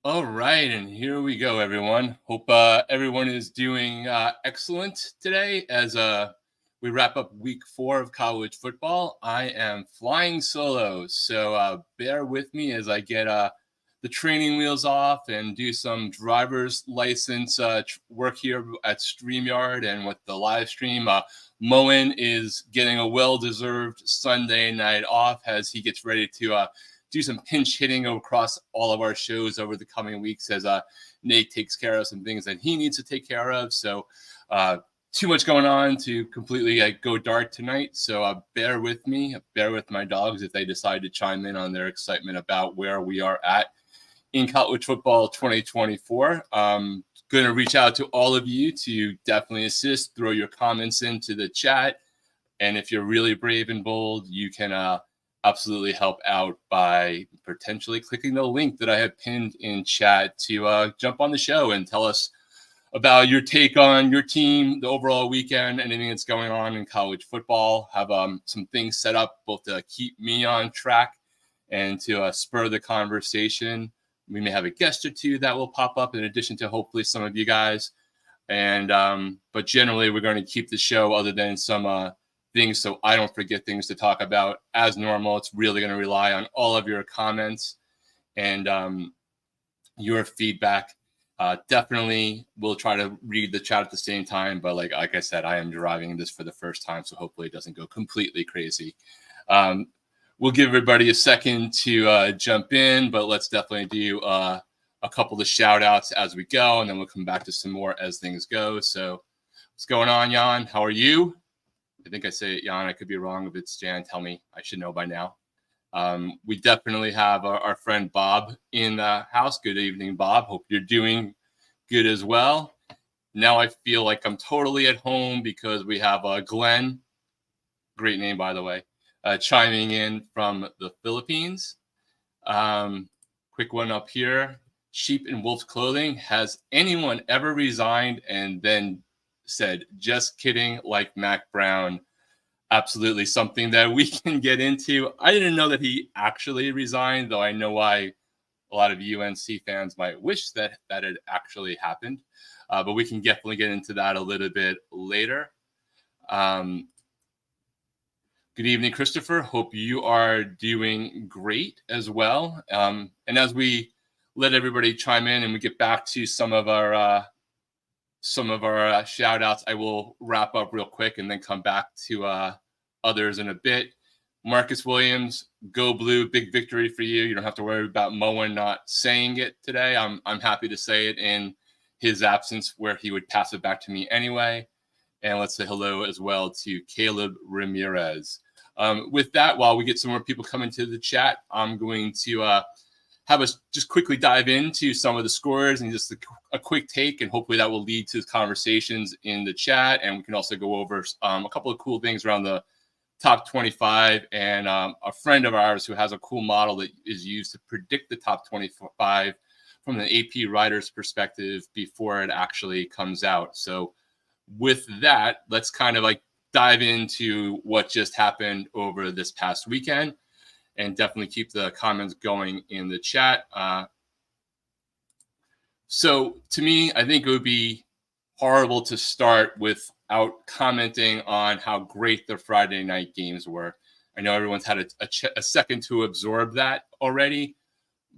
All right, and here we go, everyone. Hope everyone is doing excellent today as we wrap up week 4 of college football. I am flying solo, so bear with me as I get the training wheels off and do some driver's license work here at StreamYard and with the live stream. Moen is getting a well-deserved Sunday night off as he gets ready to do some pinch hitting across all of our shows over the coming weeks as Nate takes care of some things that he needs to take care of. So too much going on to completely go dark tonight. So bear with me, bear with my dogs if they decide to chime in on their excitement about where we are at in college football 2024. Going to reach out to all of you to definitely assist, throw your comments into the chat. And if you're really brave and bold, you can absolutely help out by potentially clicking the link that I have pinned in chat to jump on the show and tell us about your take on your team, the overall weekend, anything that's going on in college football. Have some things set up both to keep me on track and to spur the conversation. We may have a guest or two that will pop up in addition to hopefully some of you guys. And but generally, we're going to keep the show other than some things so I don't forget things to talk about as normal. It's really going to rely on all of your comments and your feedback. Definitely we'll try to read the chat at the same time, but like I said, I am driving this for the first time, so hopefully it doesn't go completely crazy. We'll give everybody a second to jump in, but let's definitely do a couple of shout outs as we go, and then we'll come back to some more as things go. So what's going on, Jan? How are you? I think I say it, Jan. I could be wrong. If it's Jan, tell me. I should know by now. We definitely have our friend Bob in the house. Good evening, Bob. Hope you're doing good as well. Now I feel like I'm totally at home because we have Glenn, great name, by the way, chiming in from the Philippines. Quick one up here. Sheep in Wolf's Clothing. Has anyone ever resigned and then said, just kidding, like Mac Brown? Absolutely something that we can get into. I didn't know that he actually resigned, though I know why a lot of UNC fans might wish that had actually happened. But we can definitely get into that a little bit later. Good evening, Christopher. Hope you are doing great as well. And as we let everybody chime in and we get back to some of our shout outs, I will wrap up real quick and then come back to others in a bit. Marcus Williams, go blue, big victory for you. You don't have to worry about Moen not saying it today. I'm happy to say it in his absence where he would pass it back to me anyway. And let's say hello as well to Caleb Ramirez. With that, while we get some more people coming to the chat, I'm going to have us just quickly dive into some of the scores and just a quick take, and hopefully that will lead to conversations in the chat. And we can also go over a couple of cool things around the top 25 and a friend of ours who has a cool model that is used to predict the top 25 from an AP writer's perspective before it actually comes out. So with that, let's kind of like dive into what just happened over this past weekend. And definitely keep the comments going in the chat. So to me, I think it would be horrible to start without commenting on how great the Friday night games were. I know everyone's had a second to absorb that already,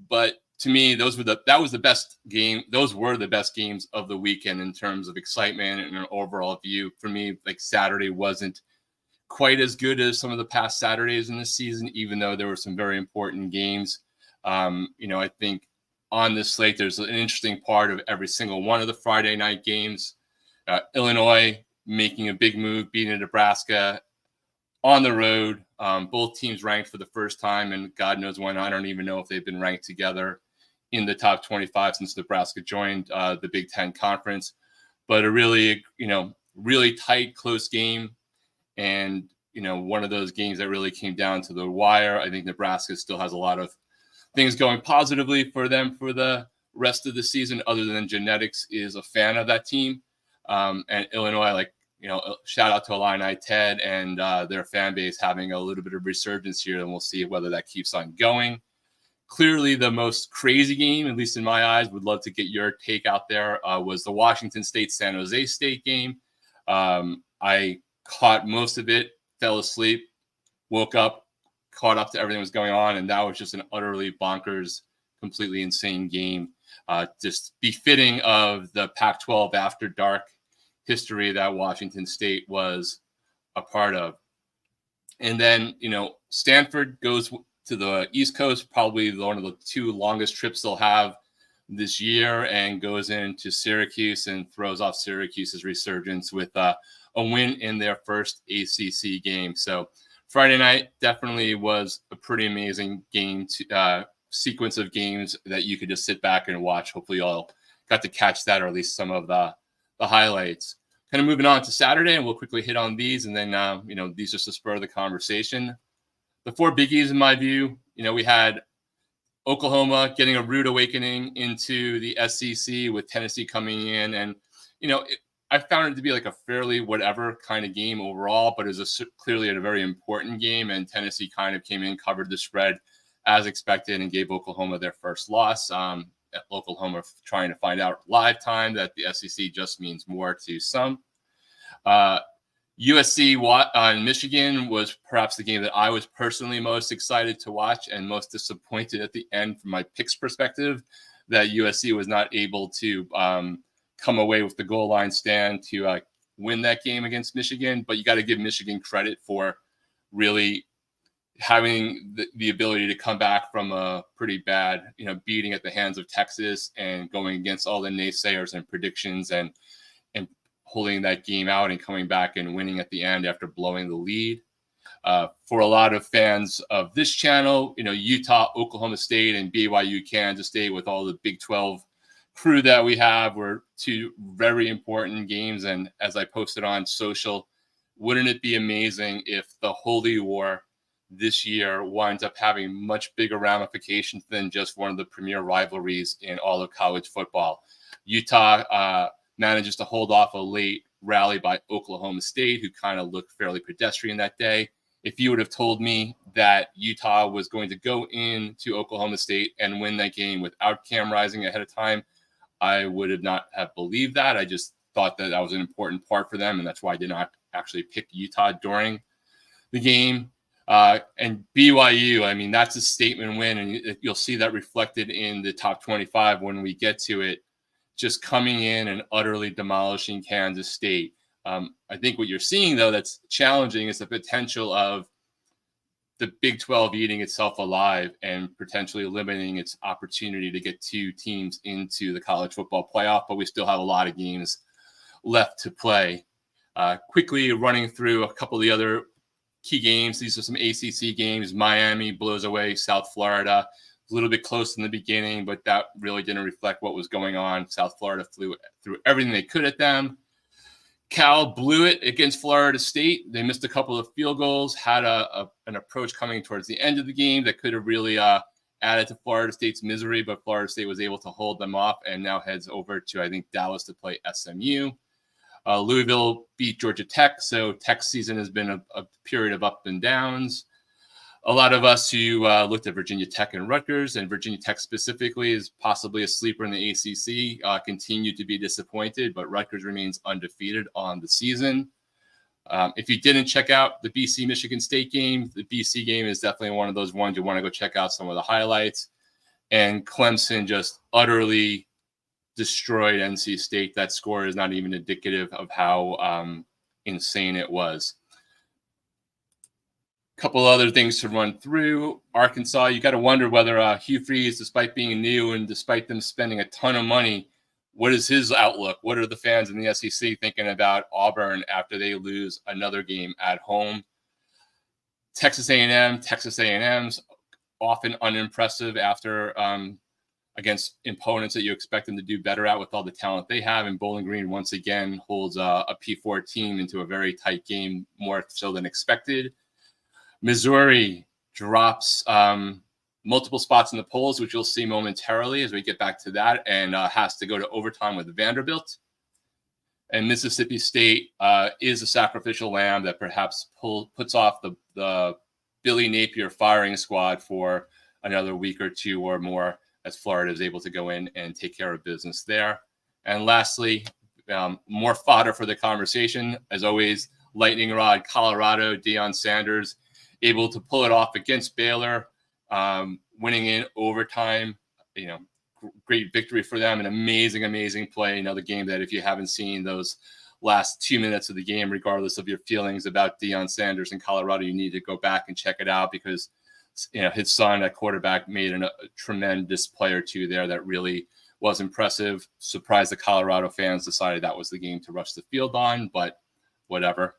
but to me, that was the best game. Those were the best games of the weekend in terms of excitement and an overall view. For me, like Saturday wasn't quite as good as some of the past Saturdays in this season, even though there were some very important games. I think on this slate, there's an interesting part of every single one of the Friday night games. Illinois making a big move, beating Nebraska on the road. Both teams ranked for the first time, and God knows when. I don't even know if they've been ranked together in the top 25 since Nebraska joined the Big Ten Conference. But a really tight, close game. And, one of those games that really came down to the wire. I think Nebraska still has a lot of things going positively for them for the rest of the season, other than genetics is a fan of that team. And Illinois, shout out to Illini, Ted, and their fan base having a little bit of resurgence here, and we'll see whether that keeps on going. clearly the most crazy game, at least in my eyes, would love to get your take out there, was the Washington State-San Jose State game. I caught most of it, fell asleep, woke up, caught up to everything that was going on, and that was just an utterly bonkers, completely insane game. Just befitting of the Pac-12 after dark history that Washington State was a part of. And then, Stanford goes to the East Coast, probably one of the 2 longest trips they'll have this year, and goes into Syracuse and throws off Syracuse's resurgence with a win in their first ACC game. So Friday night definitely was a pretty amazing game, sequence of games that you could just sit back and watch. Hopefully you all got to catch that, or at least some of the highlights. Kind of moving on to Saturday, and we'll quickly hit on these, and then, these just to spur the conversation. The 4 biggies, in my view, we had Oklahoma getting a rude awakening into the SEC with Tennessee coming in. And, I found it to be like a fairly whatever kind of game overall, but it was clearly a very important game. And Tennessee kind of came in, covered the spread as expected, and gave Oklahoma their first loss. Oklahoma trying to find out live time that the SEC just means more to some. USC and Michigan was perhaps the game that I was personally most excited to watch and most disappointed at the end from my picks perspective, that USC was not able to come away with the goal line stand to win that game against Michigan. But you got to give Michigan credit for really having the ability to come back from a pretty bad, beating at the hands of Texas and going against all the naysayers and predictions and holding that game out and coming back and winning at the end after blowing the lead. For a lot of fans of this channel, Utah, Oklahoma State, and BYU Kansas State, with all the Big 12 crew that we have, were 2 very important games. And as I posted on social, wouldn't it be amazing if the Holy War this year winds up having much bigger ramifications than just one of the premier rivalries in all of college football? Utah manages to hold off a late rally by Oklahoma State, who kind of looked fairly pedestrian that day. If you would have told me that Utah was going to go into Oklahoma State and win that game without Cam Rising ahead of time, I would have not have believed that. I just thought that was an important part for them, and that's why I did not actually pick Utah during the game. And BYU, that's a statement win, and you'll see that reflected in the top 25 when we get to it, just coming in and utterly demolishing Kansas State. I think what you're seeing, though, that's challenging is the potential of the Big 12 eating itself alive and potentially limiting its opportunity to get 2 teams into the college football playoff, but we still have a lot of games left to play. Quickly running through a couple of the other key games. These are some ACC games. Miami blows away South Florida. A little bit close in the beginning, but that really didn't reflect what was going on. South Florida flew through everything they could at them. Cal blew it against Florida State. They missed a couple of field goals, had an approach coming towards the end of the game that could have really added to Florida State's misery, but Florida State was able to hold them off and now heads over to, I think, Dallas to play SMU. Louisville beat Georgia Tech, so Tech season has been a period of up and downs. A lot of us who looked at Virginia Tech and Rutgers, and Virginia Tech specifically is possibly a sleeper in the ACC, continue to be disappointed, but Rutgers remains undefeated on the season. If you didn't check out the BC-Michigan State game, the BC game is definitely one of those ones you want to go check out some of the highlights. And Clemson just utterly destroyed NC State. That score is not even indicative of how insane it was. Couple other things to run through. Arkansas, you got to wonder whether Hugh Freeze, despite being new and despite them spending a ton of money, what is his outlook? What are the fans in the SEC thinking about Auburn after they lose another game at home? Texas A&M's often unimpressive after against opponents that you expect them to do better at with all the talent they have. And Bowling Green once again holds a P4 team into a very tight game, more so than expected. Missouri drops multiple spots in the polls, which you'll see momentarily as we get back to that, and has to go to overtime with Vanderbilt. And Mississippi State is a sacrificial lamb that perhaps puts off the Billy Napier firing squad for another week or two or more as Florida is able to go in and take care of business there. And lastly, more fodder for the conversation. As always, lightning rod Colorado, Deion Sanders, able to pull it off against Baylor, winning in overtime. Great victory for them. An amazing play. Another game that if you haven't seen those last 2 minutes of the game, regardless of your feelings about Deion Sanders in Colorado, you need to go back and check it out because his son at quarterback made a tremendous play or two there that really was impressive. Surprised the Colorado fans decided that was the game to rush the field on, but whatever.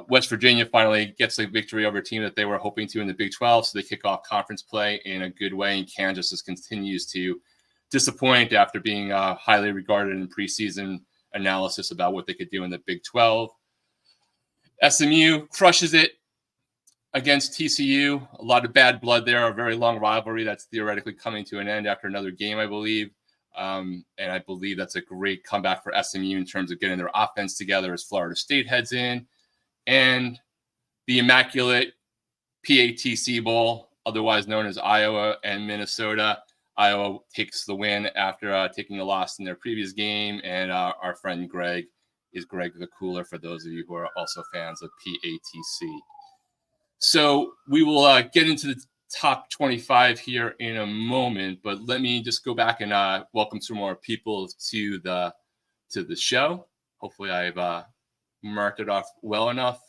West Virginia finally gets a victory over a team that they were hoping to in the Big 12, so they kick off conference play in a good way, and Kansas just continues to disappoint after being highly regarded in preseason analysis about what they could do in the Big 12. SMU crushes it against TCU. A lot of bad blood there, a very long rivalry that's theoretically coming to an end after another game, I believe. And I believe that's a great comeback for SMU in terms of getting their offense together as Florida State heads in. And the immaculate PATC Bowl, otherwise known as Iowa and Minnesota. Iowa takes the win after taking a loss in their previous game. And our friend Greg is Greg the Cooler, for those of you who are also fans of PATC. So we will get into the top 25 here in a moment, but let me just go back and welcome some more people to the show. Hopefully I've marked it off well enough.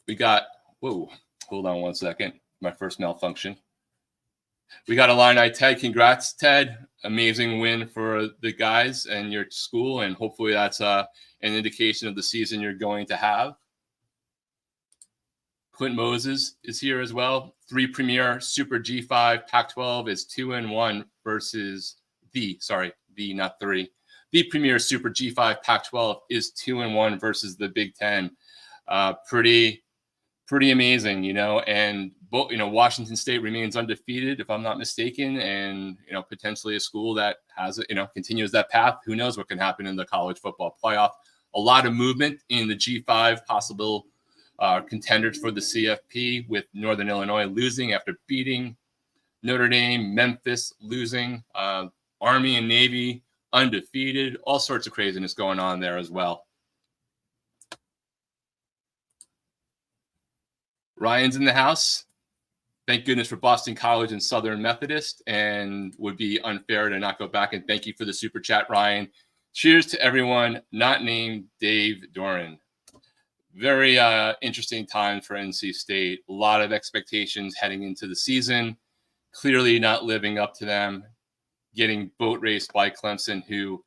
We got, whoa, hold on one second. My first malfunction. We got Illini Ted. Congrats, Ted. Amazing win for the guys and your school, and hopefully that's an indication of the season you're going to have. Clint Moses is here as well. 3 Premier Super G5 Pac-12 is 2-1 versus the Premier Super G5 Pac-12 is 2-1 versus the Big Ten. Pretty amazing, and both, Washington State remains undefeated, if I'm not mistaken, and, potentially a school that has, continues that path. Who knows what can happen in the college football playoff? A lot of movement in the G5, possible contenders for the CFP, with Northern Illinois losing after beating Notre Dame, Memphis losing, Army and Navy undefeated, all sorts of craziness going on there as well. Ryan's in the house. Thank goodness for Boston College and Southern Methodist, and would be unfair to not go back and thank you for the super chat, Ryan. Cheers to everyone not named Dave Doran. Very interesting time for NC State. A lot of expectations heading into the season. Clearly not living up to them. Getting boat raced by Clemson, who,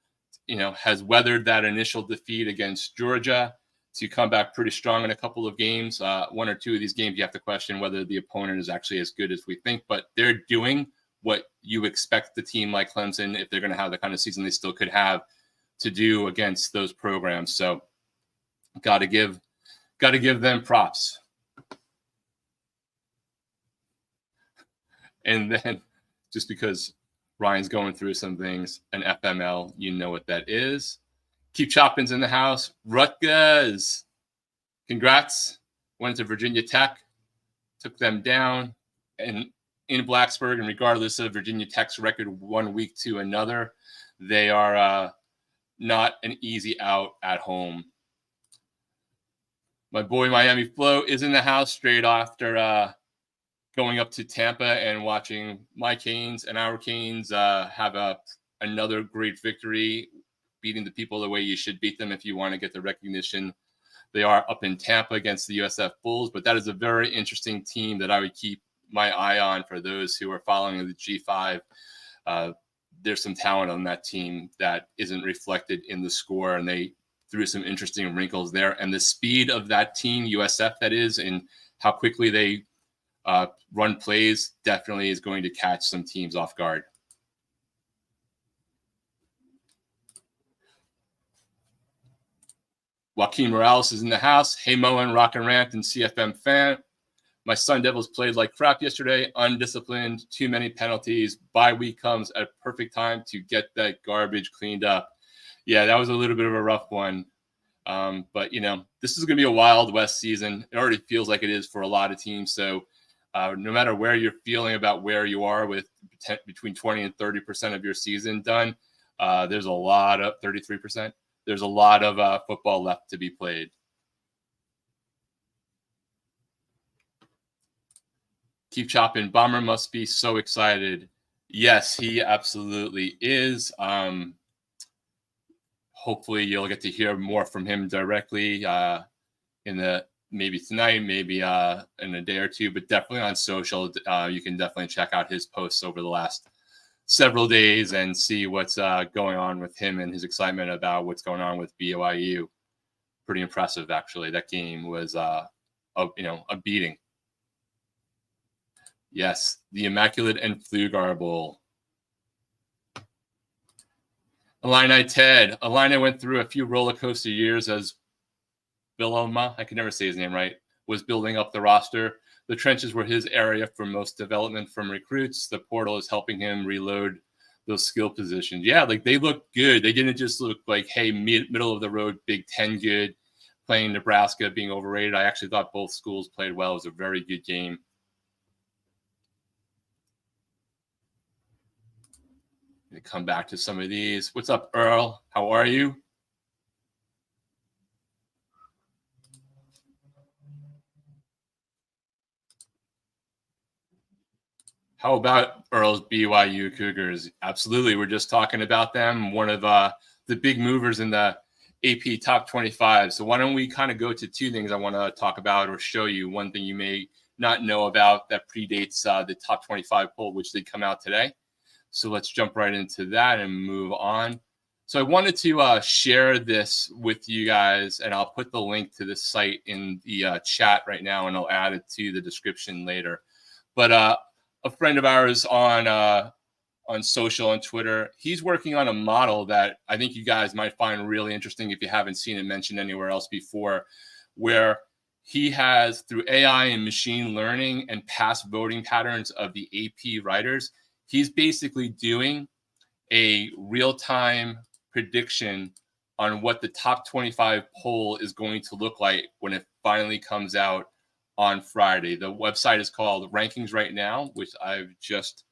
has weathered that initial defeat against Georgia to come back pretty strong in a couple of games. 1 or 2 of these games, you have to question whether the opponent is actually as good as we think. But they're doing what you expect the team like Clemson, if they're going to have the kind of season they still could have, to do against those programs. So got to give them props. And then, just because Ryan's going through some things, an FML, you know what that is. Keep Choppin's in the house. Rutgers, congrats. Went to Virginia Tech, took them down, and in Blacksburg, and regardless of Virginia Tech's record 1 week to another, they are not an easy out at home. My boy Miami Flo is in the house straight after going up to Tampa and watching my Canes and our Canes have another great victory, beating the people the way you should beat them if you want to get the recognition. They are up in Tampa against the USF Bulls, but that is a very interesting team that I would keep my eye on for those who are following the G5. There's some talent on that team that isn't reflected in the score, and they threw some interesting wrinkles there. And the speed of that team, USF that is, and how quickly they run plays definitely is going to catch some teams off guard. Joaquin Morales is in the house. Hey, Mo and Rock and Rant and CFM fan. My Sun Devils played like crap yesterday. Undisciplined, too many penalties. Bye week comes at a perfect time to get that garbage cleaned up. Yeah, that was a little bit of a rough one. But, this is going to be a Wild West season. It already feels like it is for a lot of teams. So No matter where you're feeling about where you are with between 20 and 30% of your season done, there's a lot of 33%. There's a lot of football left to be played. Keep chopping. Bomber must be so excited. Yes, he absolutely is. Hopefully you'll get to hear more from him directly maybe tonight, maybe in a day or two, but definitely on social. You can definitely check out his posts over the last several days and see what's going on with him and his excitement about what's going on with BYU. Pretty impressive, actually. That game was a beating. Yes, the Immaculate and Pflugar Bowl. Illini Ted. Illini went through a few roller coaster years as Biloma, I can never say his name right, was building up the roster. The trenches were his area for most development from recruits. The portal is helping him reload those skill positions. Yeah, like they look good. They didn't just look like, hey, middle of the road, Big Ten good, playing Nebraska, being overrated. I actually thought both schools played well. It was a very good game. Going to come back to some of these. What's up, Earl? How are you? How about Earl's BYU Cougars? Absolutely. We're just talking about them. One of the big movers in the AP Top 25. So why don't we kind of go to two things I want to talk about or show you. One thing you may not know about that predates the Top 25 poll, which did come out today. So let's jump right into that and move on. So I wanted to share this with you guys, and I'll put the link to this site in the chat right now, and I'll add it to the description later. But a friend of ours on social, on Twitter, he's working on a model that I think you guys might find really interesting if you haven't seen it mentioned anywhere else before, where he has, through AI and machine learning and past voting patterns of the AP writers, he's basically doing a real-time prediction on what the top 25 poll is going to look like when it finally comes out on Friday. The website is called Rankings Right Now, which I've just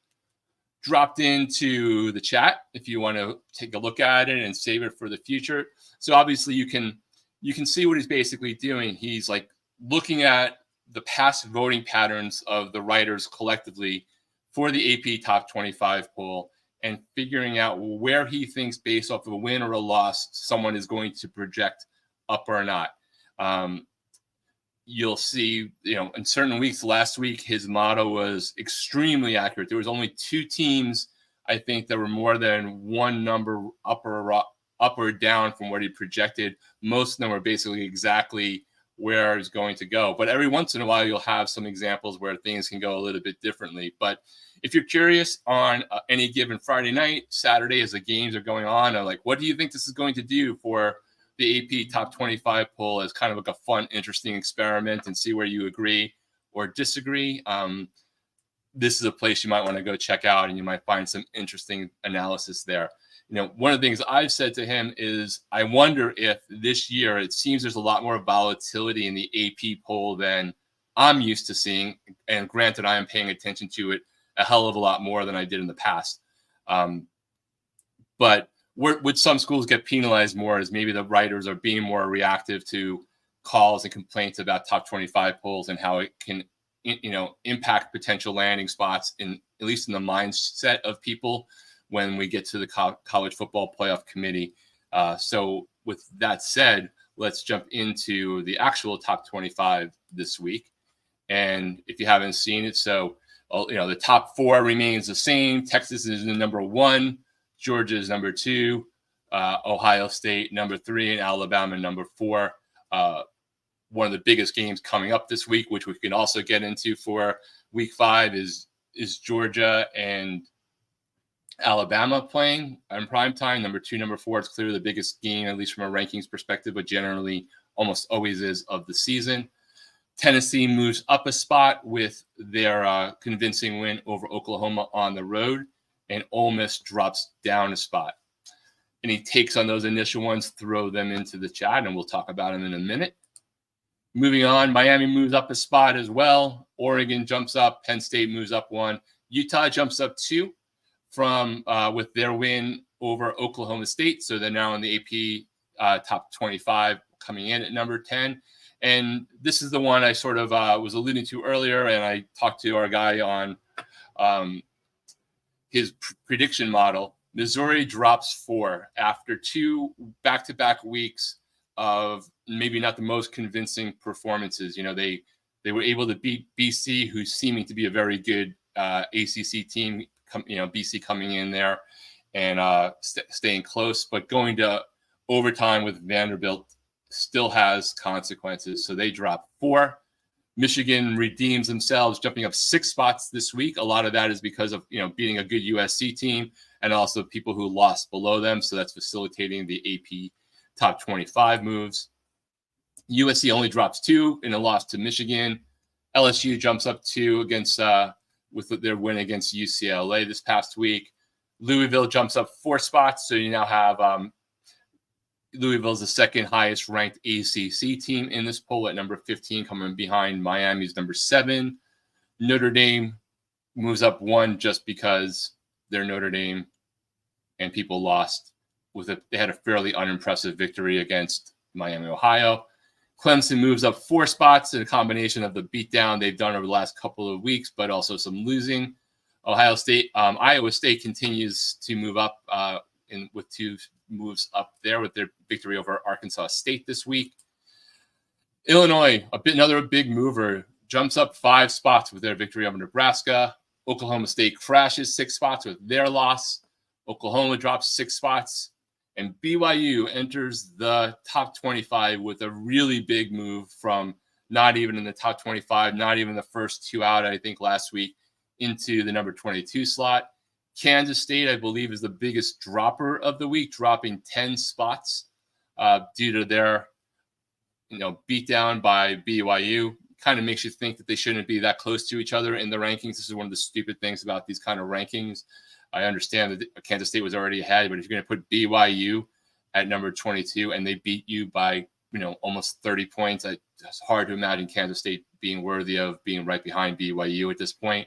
dropped into the chat if you want to take a look at it and save it for the future. So obviously you can see what he's basically doing. He's like looking at the past voting patterns of the writers collectively for the AP Top 25 poll and figuring out where he thinks, based off of a win or a loss, someone is going to project up or not. You'll see, in certain weeks, last week, his model was extremely accurate. There was only two teams, I think, that were more than one number up or down from what he projected. Most of them were basically exactly where it's going to go. But every once in a while, you'll have some examples where things can go a little bit differently. But if you're curious on any given Friday night, Saturday, as the games are going on, like, what do you think this is going to do for the AP Top 25 poll as kind of like a fun, interesting experiment and see where you agree or disagree? This is a place you might want to go check out, and you might find some interesting analysis there. One of the things I've said to him is I wonder if this year it seems there's a lot more volatility in the AP poll than I'm used to seeing. And granted, I am paying attention to it a hell of a lot more than I did in the past. But would some schools get penalized more as maybe the writers are being more reactive to calls and complaints about top 25 polls and how it can, impact potential landing spots at least in the mindset of people when we get to the college football playoff committee. So with that said, let's jump into the actual top 25 this week. And if you haven't seen it, the top four remains the same. Texas is the number one. Georgia is number two. Ohio State, number three. And Alabama, number four. One of the biggest games coming up this week, which we can also get into for week 5, is Georgia and Alabama playing in prime time. Number 2, number 4. It's clearly the biggest game, at least from a rankings perspective, but generally almost always is, of the season. Tennessee moves up a spot with their convincing win over Oklahoma on the road, and Ole Miss drops down a spot. Any takes on those initial ones, throw them into the chat, and we'll talk about them in a minute. Moving on, Miami moves up a spot as well. Oregon jumps up. Penn State moves up 1. Utah jumps up 2 from with their win over Oklahoma State. So they're now in the AP top 25, coming in at number 10. And this is the one I sort of was alluding to earlier, and I talked to our guy on his prediction model. Missouri drops 4 after 2 back-to-back weeks of maybe not the most convincing performances. You know, they were able to beat BC, who's seeming to be a very good ACC team. BC coming in there and staying close, but going to overtime with Vanderbilt still has consequences. So they drop 4. Michigan redeems themselves, jumping up 6 spots this week. A lot of that is because of, beating a good USC team and also people who lost below them. So that's facilitating the AP top 25 moves. USC only drops 2 in a loss to Michigan. LSU jumps up 2 against with their win against UCLA this past week. Louisville jumps up 4 spots. So you now have Louisville's the second highest ranked ACC team in this poll at number 15, coming behind Miami's number 7. Notre Dame moves up 1 just because they're Notre Dame and people lost they had a fairly unimpressive victory against Miami, Ohio. Clemson moves up 4 spots in a combination of the beatdown they've done over the last couple of weeks, but also some losing. Iowa State continues to move up with 2 moves up there with their victory over Arkansas State this week. Illinois, another big mover, jumps up 5 spots with their victory over Nebraska. Oklahoma State crashes 6 spots with their loss. Oklahoma drops 6 spots. And BYU enters the top 25 with a really big move from not even in the top 25, not even the first 2 out, I think, last week, into the number 22 slot. Kansas State, I believe, is the biggest dropper of the week, dropping 10 spots due to their, beatdown by BYU. Kind of makes you think that they shouldn't be that close to each other in the rankings. This is one of the stupid things about these kind of rankings. I understand that Kansas State was already ahead, but if you're going to put BYU at number 22 and they beat you by, almost 30 points, it's hard to imagine Kansas State being worthy of being right behind BYU at this point.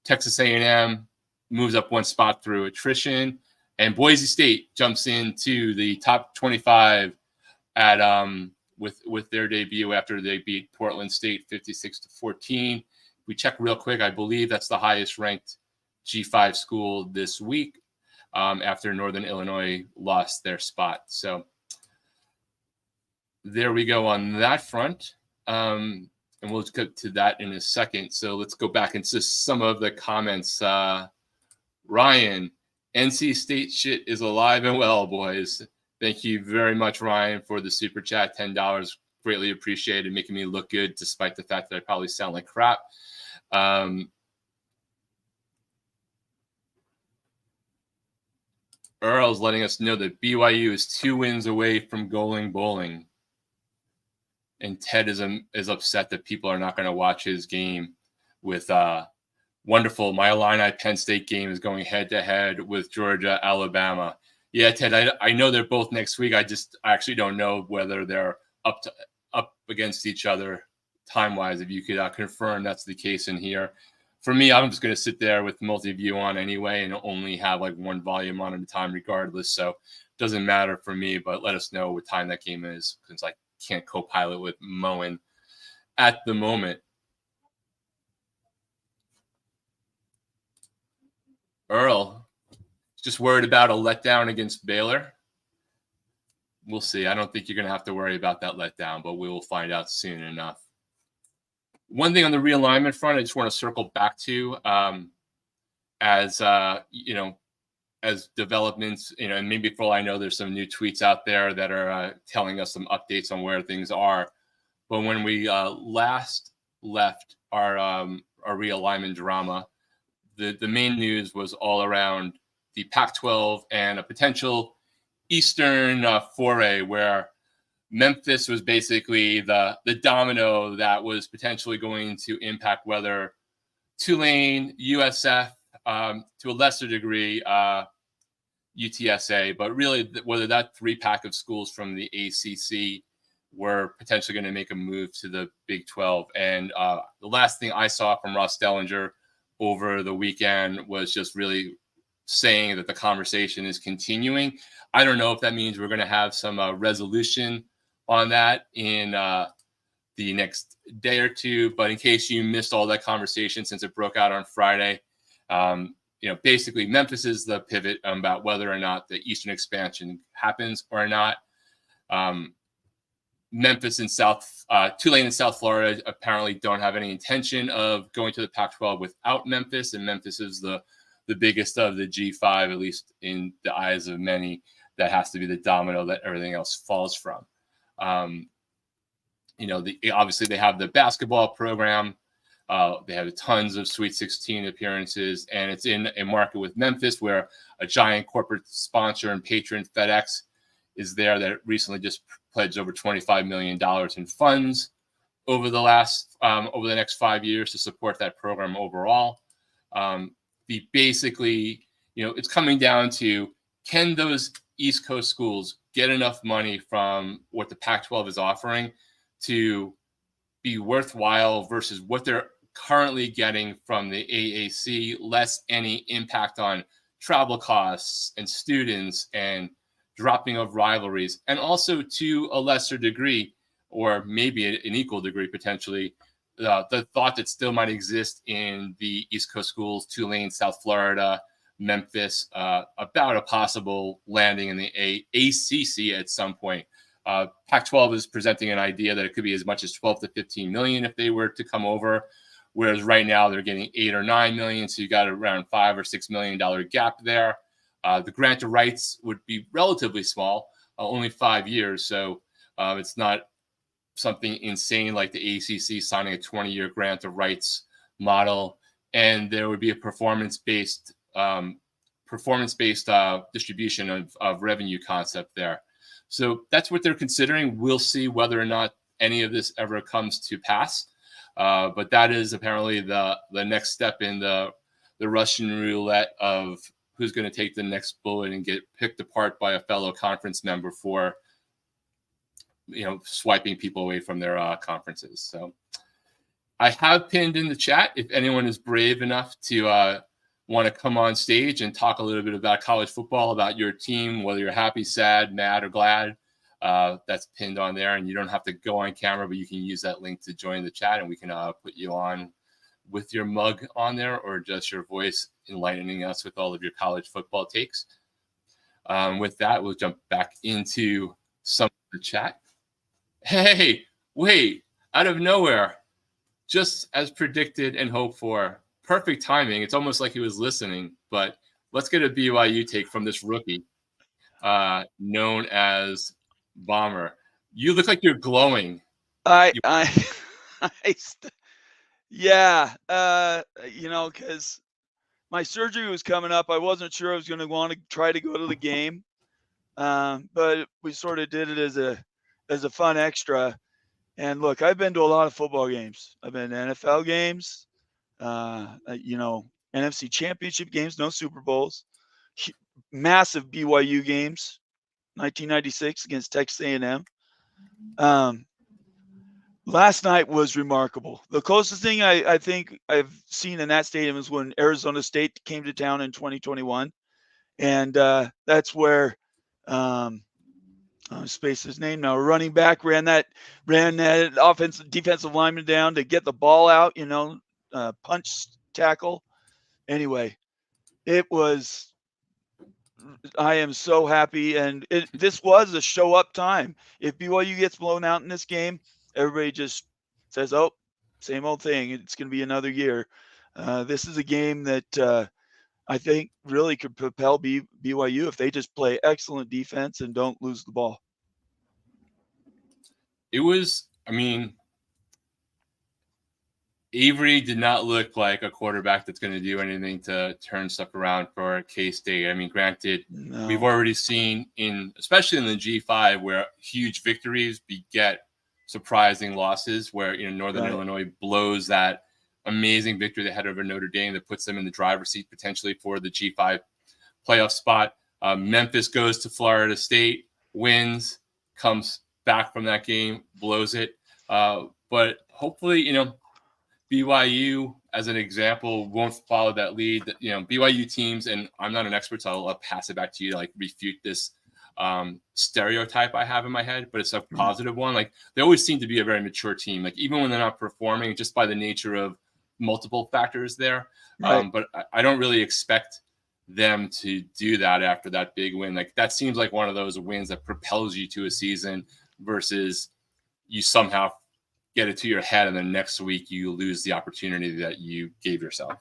Texas A&M moves up 1 spot through attrition, and Boise State jumps into the top 25 at with their debut after they beat Portland State 56-14. We check real quick. I believe that's the highest ranked G5 school this week after Northern Illinois lost their spot. So there we go on that front. And we'll get to that in a second. So let's go back into some of the comments. Ryan, NC State shit is alive and well, boys. Thank you very much, Ryan, for the super chat. $10. Greatly appreciated, making me look good despite the fact that I probably sound like crap. Earl's letting us know that BYU is 2 wins away from going bowling. And Ted is upset that people are not going to watch his game with wonderful. My Illini Penn State game is going head-to-head with Georgia, Alabama. Yeah, Ted, I know they're both next week. I actually don't know whether they're up against each other time-wise. If you could confirm that's the case in here. For me, I'm just going to sit there with multi-view on anyway and only have like 1 volume on at a time regardless. So it doesn't matter for me, but let us know what time that game is since I can't co-pilot with Moen at the moment. Earl, just worried about a letdown against Baylor. We'll see. I don't think you're going to have to worry about that letdown, but we will find out soon enough. One thing on the realignment front, I just want to circle back to as developments, and maybe for all I know, there's some new tweets out there that are telling us some updates on where things are. But when we last left our realignment drama, the main news was all around the Pac-12 and a potential Eastern foray where Memphis was basically the domino that was potentially going to impact whether Tulane, USF, to a lesser degree, UTSA, but really whether that 3-pack of schools from the ACC were potentially going to make a move to the Big 12. And the last thing I saw from Ross Dellinger over the weekend was just really saying that the conversation is continuing. I don't know if that means we're going to have some resolution on that in the next day or two. But in case you missed all that conversation since it broke out on Friday, basically Memphis is the pivot about whether or not the Eastern expansion happens or not. Memphis and Tulane and South Florida apparently don't have any intention of going to the Pac-12 without Memphis, and Memphis is the biggest of the G5, at least in the eyes of many. That has to be the domino that everything else falls from. Obviously they have the basketball program. They have tons of Sweet 16 appearances, and it's in a market with Memphis where a giant corporate sponsor and patron, FedEx, is there that recently just pledged over $25 million in funds over the next 5 years to support that program overall. It's coming down to, can those East Coast schools get enough money from what the Pac-12 is offering to be worthwhile versus what they're currently getting from the AAC, less any impact on travel costs and students and dropping of rivalries, and also to a lesser degree, or maybe an equal degree potentially, the thought that still might exist in the East Coast schools, Tulane, South Florida, Memphis, about a possible landing in the ACC at some point. Pac-12 is presenting an idea that it could be as much as 12 to 15 million if they were to come over, whereas right now they're getting 8 or 9 million, so you got around $5 or $6 million gap there. The grant of rights would be relatively small, only 5 years, so it's not something insane like the ACC signing a 20-year grant of rights model, and there would be a performance-based distribution of revenue concept there. So that's what they're considering. We'll see whether or not any of this ever comes to pass, but that is apparently the next step in the Russian roulette of who's going to take the next bullet and get picked apart by a fellow conference member for swiping people away from their conferences. So I have pinned in the chat if anyone is brave enough to want to come on stage and talk a little bit about college football, about your team, whether you're happy, sad, mad, or glad. That's pinned on there, and you don't have to go on camera, but you can use that link to join the chat, and we can put you on with your mug on there or just your voice enlightening us with all of your college football takes. With that, we'll jump back into some of the chat. Hey, wait, out of nowhere, just as predicted and hoped for, perfect timing. It's almost like he was listening, but let's get a BYU take from this rookie known as Bomber. You look like you're glowing. Because my surgery was coming up. I wasn't sure I was going to want to try to go to the game, but we sort of did it as a fun extra. And look, I've been to a lot of football games. I've been to NFL games, NFC championship games, no Super Bowls, massive BYU games, 1996 against Texas A&M. Last night was remarkable. The closest thing I think I've seen in that stadium is when Arizona State came to town in 2021. And that's where space his name now. Running back ran that defensive lineman down to get the ball out, punch tackle. Anyway, I am so happy. And this was a show up time. If BYU gets blown out in this game, everybody just says, oh, same old thing. It's going to be another year. This is a game that I think really could propel BYU if they just play excellent defense and don't lose the ball. Avery did not look like a quarterback that's going to do anything to turn stuff around for K-State. Granted, no. We've already seen especially in the G5, where huge victories beget surprising losses, where Northern Illinois blows that amazing victory they had over Notre Dame that puts them in the driver's seat potentially for the G5 playoff spot. Memphis goes to Florida State, wins, comes back from that game, blows it. But hopefully, BYU, as an example, won't follow that lead. BYU teams, and I'm not an expert, so I'll pass it back to you to refute this stereotype I have in my head, but it's a positive one. They always seem to be a very mature team, even when they're not performing, just by the nature of multiple factors there. Right. But I don't really expect them to do that after that big win. That seems like one of those wins that propels you to a season versus you somehow get it to your head and then next week you lose the opportunity that you gave yourself.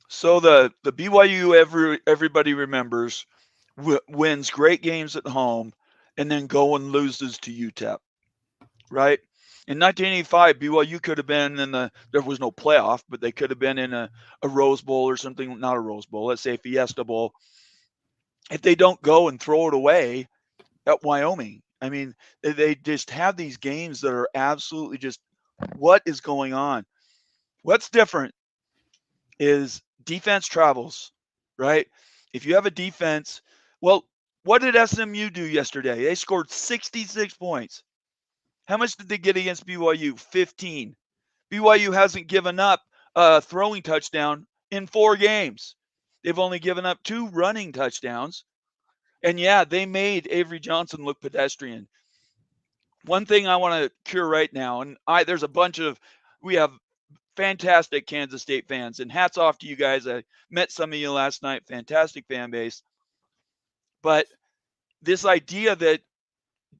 So the BYU everybody remembers wins great games at home and then and loses to UTEP, right? In 1985, BYU could have been there was no playoff, but they could have been in a Rose Bowl or something, not a Rose Bowl, let's say a Fiesta Bowl. If they don't go and throw it away at Wyoming, I mean, they just have these games that are absolutely just, what is going on? What's different is defense travels, right? If you have a defense, well, what did SMU do yesterday? They scored 66 points. How much did they get against BYU? 15. BYU hasn't given up a throwing touchdown in 4 games. They've only given up 2 running touchdowns. And yeah, they made Avery Johnson look pedestrian. One thing I want to cure right now, and we have fantastic Kansas State fans, and hats off to you guys. I met some of you last night, fantastic fan base. But this idea that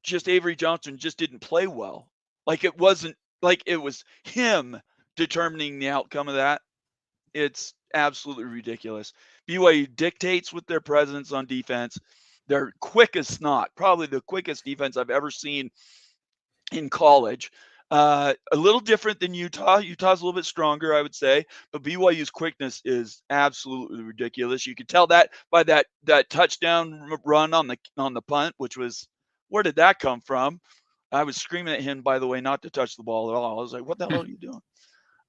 just Avery Johnson just didn't play well, it wasn't like it was him determining the outcome of that, it's absolutely ridiculous. BYU dictates with their presence on defense. They're quick as snot, probably the quickest defense I've ever seen in college. A little different than Utah. Utah's a little bit stronger, I would say, but BYU's quickness is absolutely ridiculous. You could tell that by that touchdown run on the punt, which was, where did that come from? I was screaming at him, by the way, not to touch the ball at all. I was like, what the hell are you doing?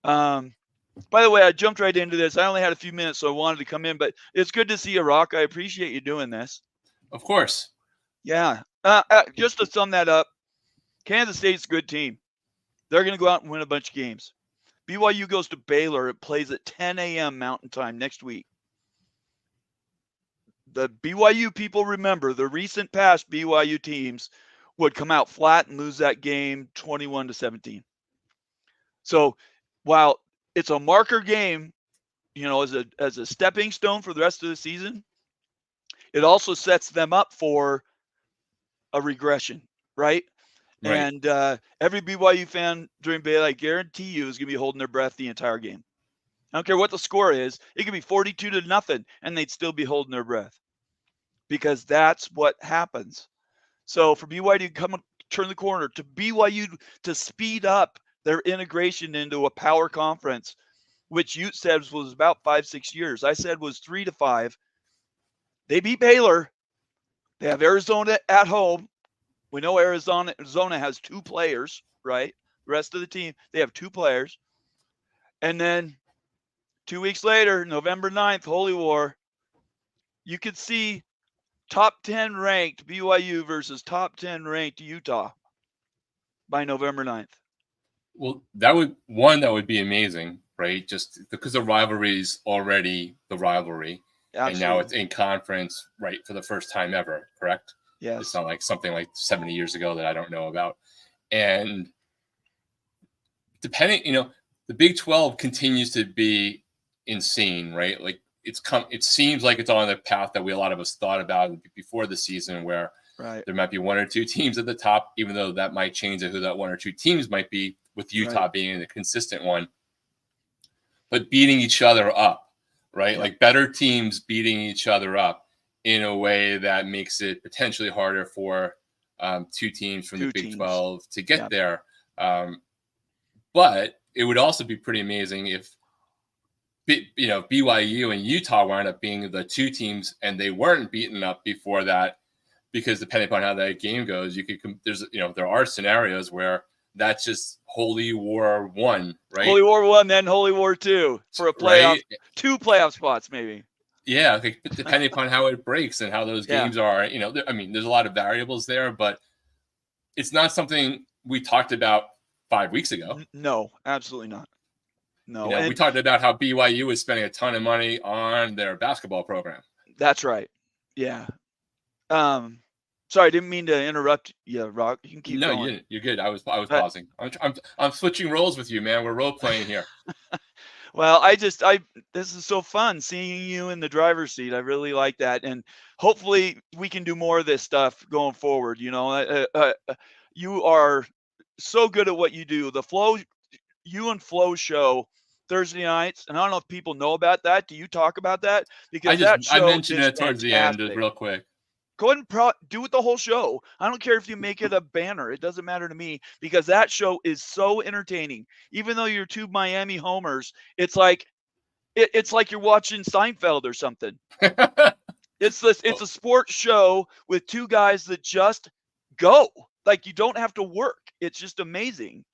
By the way, I jumped right into this. I only had a few minutes, so I wanted to come in, but it's good to see you, Rock. I appreciate you doing this. Of course. Yeah. Just to sum that up, Kansas State's a good team. They're going to go out and win a bunch of games. BYU goes to Baylor. It plays at 10 a.m. Mountain Time next week. The BYU people remember the recent past BYU teams would come out flat and lose that game 21-17. So while it's a marker game, as a stepping stone for the rest of the season, it also sets them up for a regression, right? Right. And every BYU fan during Baylor, I guarantee you, is going to be holding their breath the entire game. I don't care what the score is. It could be 42-0, and they'd still be holding their breath because that's what happens. So for BYU to turn the corner, to BYU to speed up their integration into a power conference, which Ute said was about 5-6 years. I said was 3 to 5. They beat Baylor. They have Arizona at home. We know Arizona has 2 players, right? The rest of the team, they have 2 players. And then 2 weeks later, November 9th, Holy War, you could see top 10 ranked BYU versus top 10 ranked Utah by November 9th. Well, that would be amazing, right? Just because the rivalry is already the rivalry. Absolutely. And now it's in conference, right, for the first time ever, correct? Yes. It's not like something like 70 years ago that I don't know about. And the Big 12 continues to be insane, right? It seems like it's on the path that a lot of us thought about before the season, where there might be 1 or 2 teams at the top, even though that might change who that 1 or 2 teams might be, with Utah being the consistent one, but beating each other up, right? Yeah. Better teams beating each other up in a way that makes it potentially harder for 2 teams from the Big 12 to get there. But it would also be pretty amazing if BYU and Utah wound up being the 2 teams and they weren't beaten up before that, because depending upon how that game goes, there are scenarios where that's just Holy War 1, right? Holy War 1, then Holy War 2 for a playoff, right? 2 playoff spots maybe. Yeah, depending upon how it breaks and how those games are, there's a lot of variables there, but it's not something we talked about 5 weeks ago. No, absolutely not. No, You know, we talked about how BYU was spending a ton of money on their basketball program. That's right. Yeah. Sorry, I didn't mean to interrupt you, Rock. You can keep going. No, you're good. I was pausing. I'm switching roles with you, man. We're role playing here. Well, this is so fun seeing you in the driver's seat. I really like that, and hopefully we can do more of this stuff going forward. You know, you are so good at what you do. The Flow, you and Flow show Thursday nights, and I don't know if people know about that. Do you talk about that? Because I mentioned it towards the end, just real quick. Go ahead and do it the whole show. I don't care if you make it a banner. It doesn't matter to me, because that show is so entertaining. Even though you're two Miami homers, it's like you're watching Seinfeld or something. It's a sports show with two guys that just go. Like, you don't have to work. It's just amazing.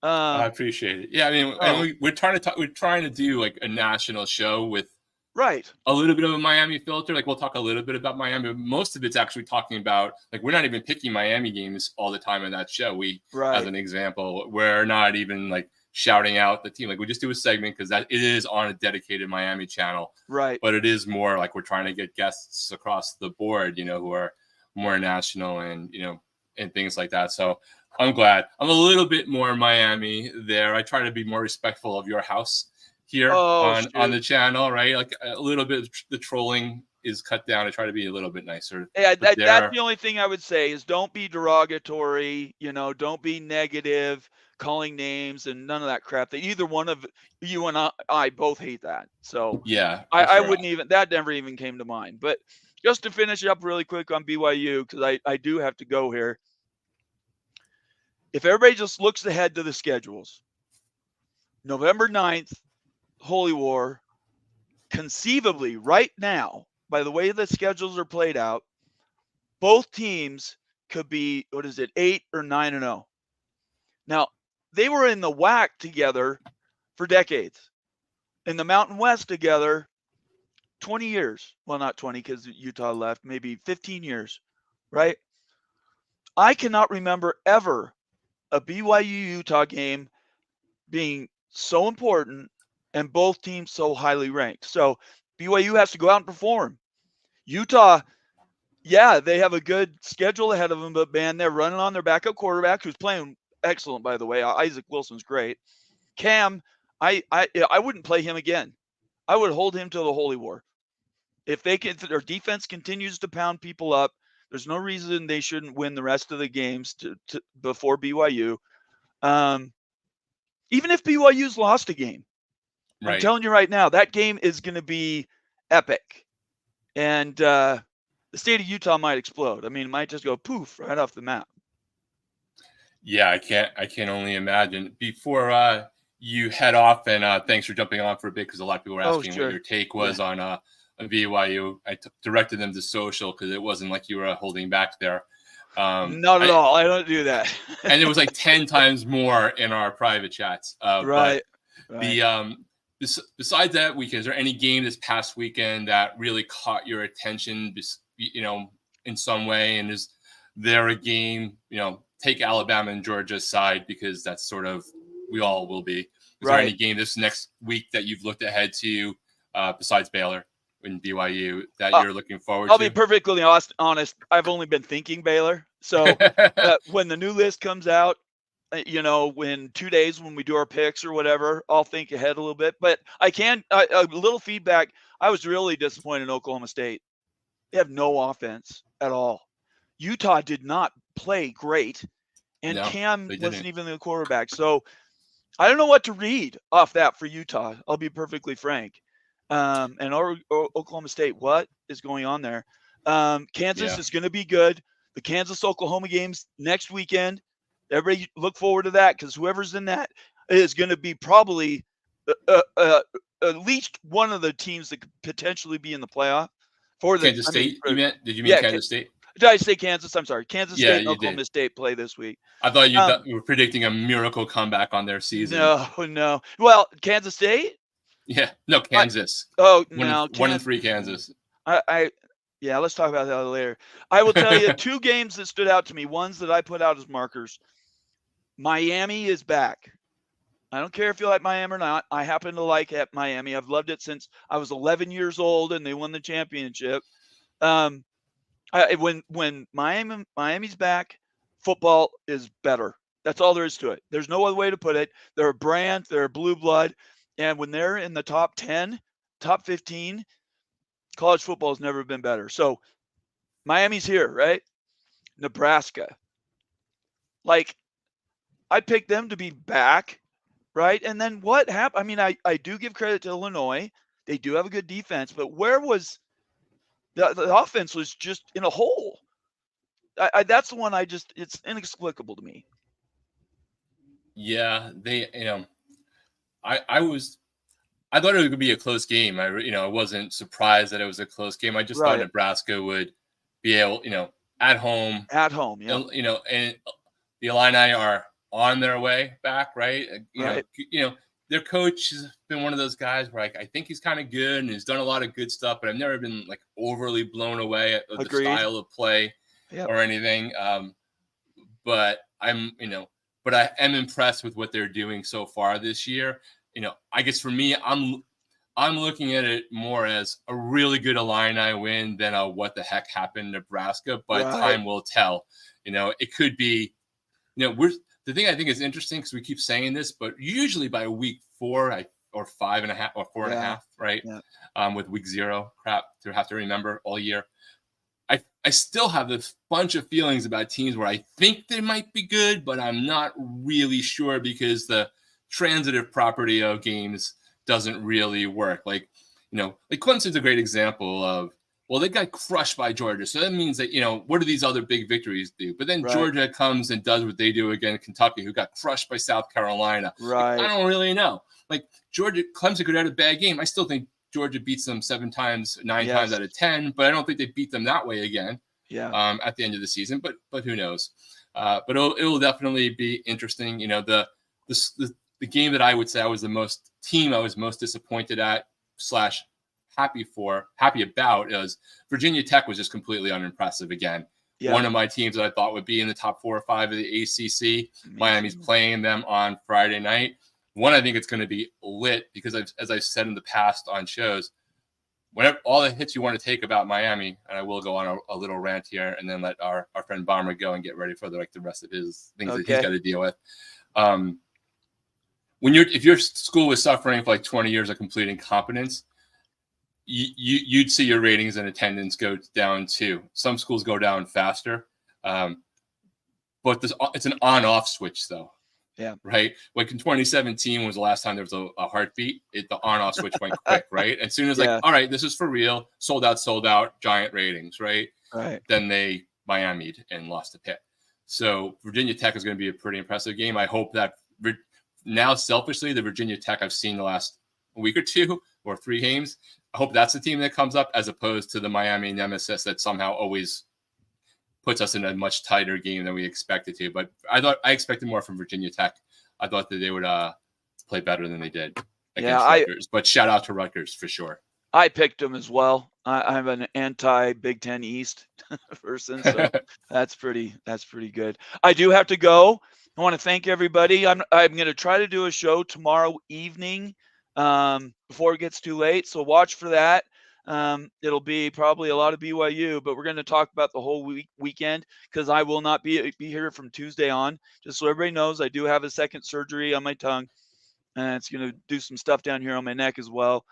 I appreciate it. Yeah, I mean, we're trying to do like a national show with a little bit of a Miami filter. Like, we'll talk a little bit about Miami, but most of it's actually talking about, like, we're not even picking Miami games all the time in that show. As an example, we're not even like shouting out the team. Like, we just do a segment because that it is on a dedicated Miami channel. Right. But it is more like we're trying to get guests across the board, you know, who are more national and, you know, and things like that. So I'm glad. I'm a little bit more Miami there. I try to be more respectful of your house here on the channel, right? Like, a little bit of the trolling is cut down. I try to be a little bit nicer. Yeah, that's the only thing I would say is don't be derogatory, you know, don't be negative, calling names and none of that crap. That either one of you and I both hate that. So yeah, I wouldn't even, that never even came to mind. But just to finish up really quick on BYU, because I do have to go here. If everybody just looks ahead to the schedules, November 9th, Holy War, conceivably right now, by the way the schedules are played out, both teams could be, 8 or 9-0. Now, they were in the WAC together for decades. In the Mountain West together, 20 years. Well, not 20 because Utah left, maybe 15 years, right? I cannot remember ever a BYU-Utah game being so important and both teams so highly ranked. So BYU has to go out and perform. Utah, yeah, they have a good schedule ahead of them, but man, they're running on their backup quarterback, who's playing excellent, by the way. Isaac Wilson's great. Cam, I wouldn't play him again. I would hold him to the Holy War. If their defense continues to pound people up, there's no reason they shouldn't win the rest of the games before BYU. Even if BYU's lost a game, I'm telling you right now, that game is going to be epic. And the state of Utah might explode. I mean, it might just go poof right off the map. Yeah, I can only imagine. Before you head off, and thanks for jumping on for a bit, because a lot of people were asking what your take was on BYU. I directed them to social because it wasn't like you were holding back there. Not at all. I don't do that. And it was like 10 times more in our private chats. Right. Besides that weekend, is there any game this past weekend that really caught your attention, you know, in some way? And is there a game, you know, take Alabama and Georgia aside, because that's sort of, we all will be. Is there any game this next week that you've looked ahead to besides Baylor and BYU that you're looking forward to? I'll be perfectly honest. I've only been thinking Baylor. So when the new list comes out, you know, in 2 days when we do our picks or whatever, I'll think ahead a little bit. But a little feedback. I was really disappointed in Oklahoma State. They have no offense at all. Utah did not play great, and Cam wasn't even the quarterback. So I don't know what to read off that for Utah. I'll be perfectly frank. And Oklahoma State, what is going on there? Kansas is going to be good. The Kansas-Oklahoma game's next weekend. Everybody look forward to that, because whoever's in that is going to be probably at least one of the teams that could potentially be in the playoff. For the Kansas State, you meant? Did you mean Kansas State? Did I say Kansas? I'm sorry. Kansas State and Oklahoma State play this week. I thought you were predicting a miracle comeback on their season. No. Well, Kansas State? Yeah. No, Kansas. 1-3 Kansas. Yeah, let's talk about that later. I will tell you 2 games that stood out to me, ones that I put out as markers. Miami is back. I don't care if you like Miami or not. I happen to like Miami. I've loved it since I was 11 years old and they won the championship. When Miami's back, football is better. That's all there is to it. There's no other way to put it. They're a brand. They're a blue blood. And when they're in the top 10, top 15, college football has never been better. So Miami's here, right? Nebraska. Like, I picked them to be back, right? And then what happened? I mean, I do give credit to Illinois. They do have a good defense, but where was the offense was just in a hole. That's the one it's inexplicable to me. Yeah, they, I thought it would be a close game. I wasn't surprised that it was a close game. I just thought Nebraska would be able, at home. At home, yeah. And the Illini are on their way back, right? Their coach has been one of those guys where I think he's kind of good and he's done a lot of good stuff, but I've never been like overly blown away at the style of play or anything. But but I am impressed with what they're doing so far this year. I guess for me, I'm looking at it more as a really good Illini win than a what the heck happened in Nebraska, but time will tell. It could be, the thing I think is interesting because we keep saying this, but usually by week 4 or 5.5 or 4.5, right? Yeah. With week 0 crap to have to remember all year. I still have this bunch of feelings about teams where I think they might be good, but I'm not really sure because the transitive property of games doesn't really work. Like Clemson's a great example of, well, they got crushed by Georgia. So that means that, what do these other big victories do? But then Georgia comes and does what they do against Kentucky, who got crushed by South Carolina. Right. I don't really know. Like Clemson could have had a bad game. I still think Georgia beats them 9 times out of 10, but I don't think they beat them that way again. Yeah. At the end of the season, but who knows? But it'll definitely be interesting. The game that I would say I was most disappointed at / happy about is Virginia Tech was just completely unimpressive again. Yeah. One of my teams that I thought would be in the top 4 or 5 of the ACC. Miami's playing them on Friday night. One, I think it's going to be lit because as I've said in the past on shows, whenever all the hits you want to take about Miami, and I will go on a little rant here and then let our friend Bomber go and get ready for the rest of his things that he's got to deal with. If your school was suffering for 20 years of complete incompetence, you'd see your ratings and attendance go down too. Some schools go down faster, but it's an on-off switch though. Yeah. Right. Like in 2017 was the last time there was a heartbeat. The on-off switch went quick. Right. As soon as all right, this is for real. Sold out. Giant ratings. Right. Right. Then they Miami'd and lost to Pitt. So Virginia Tech is going to be a pretty impressive game. I hope that now selfishly the Virginia Tech I've seen the last week or 2 or 3 games. I hope that's the team that comes up as opposed to the Miami nemesis that somehow always puts us in a much tighter game than we expected to. But I expected more from Virginia Tech. I thought that they would play better than they did against Rutgers. But shout out to Rutgers for sure. I picked them as well. I'm an anti-Big Ten East person, so that's pretty good. I do have to go. I want to thank everybody. I'm going to try to do a show tomorrow evening before it gets too late. So watch for that. It'll be probably a lot of BYU, but we're going to talk about the whole weekend because I will not be here from Tuesday on. Just so everybody knows, I do have a second surgery on my tongue, and it's going to do some stuff down here on my neck as well.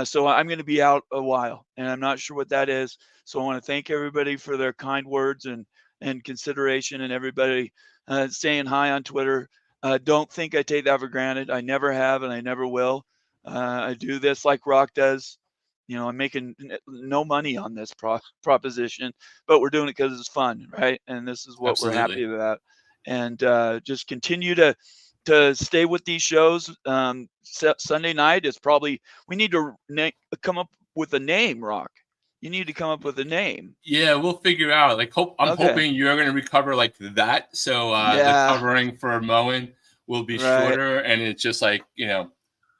So I'm going to be out a while, and I'm not sure what that is. So I want to thank everybody for their kind words and consideration, and everybody saying hi on Twitter. Don't think I take that for granted. I never have, and I never will. I do this like Rock does. I'm making no money on this proposition, but we're doing it because it's fun, right? And this is what we're happy about. And just continue to stay with these shows. Sunday night is probably we need to come up with a name, Rock. You need to come up with a name. Yeah, we'll figure out. I'm hoping you're going to recover like that. So the covering for Moen will be shorter, and it's just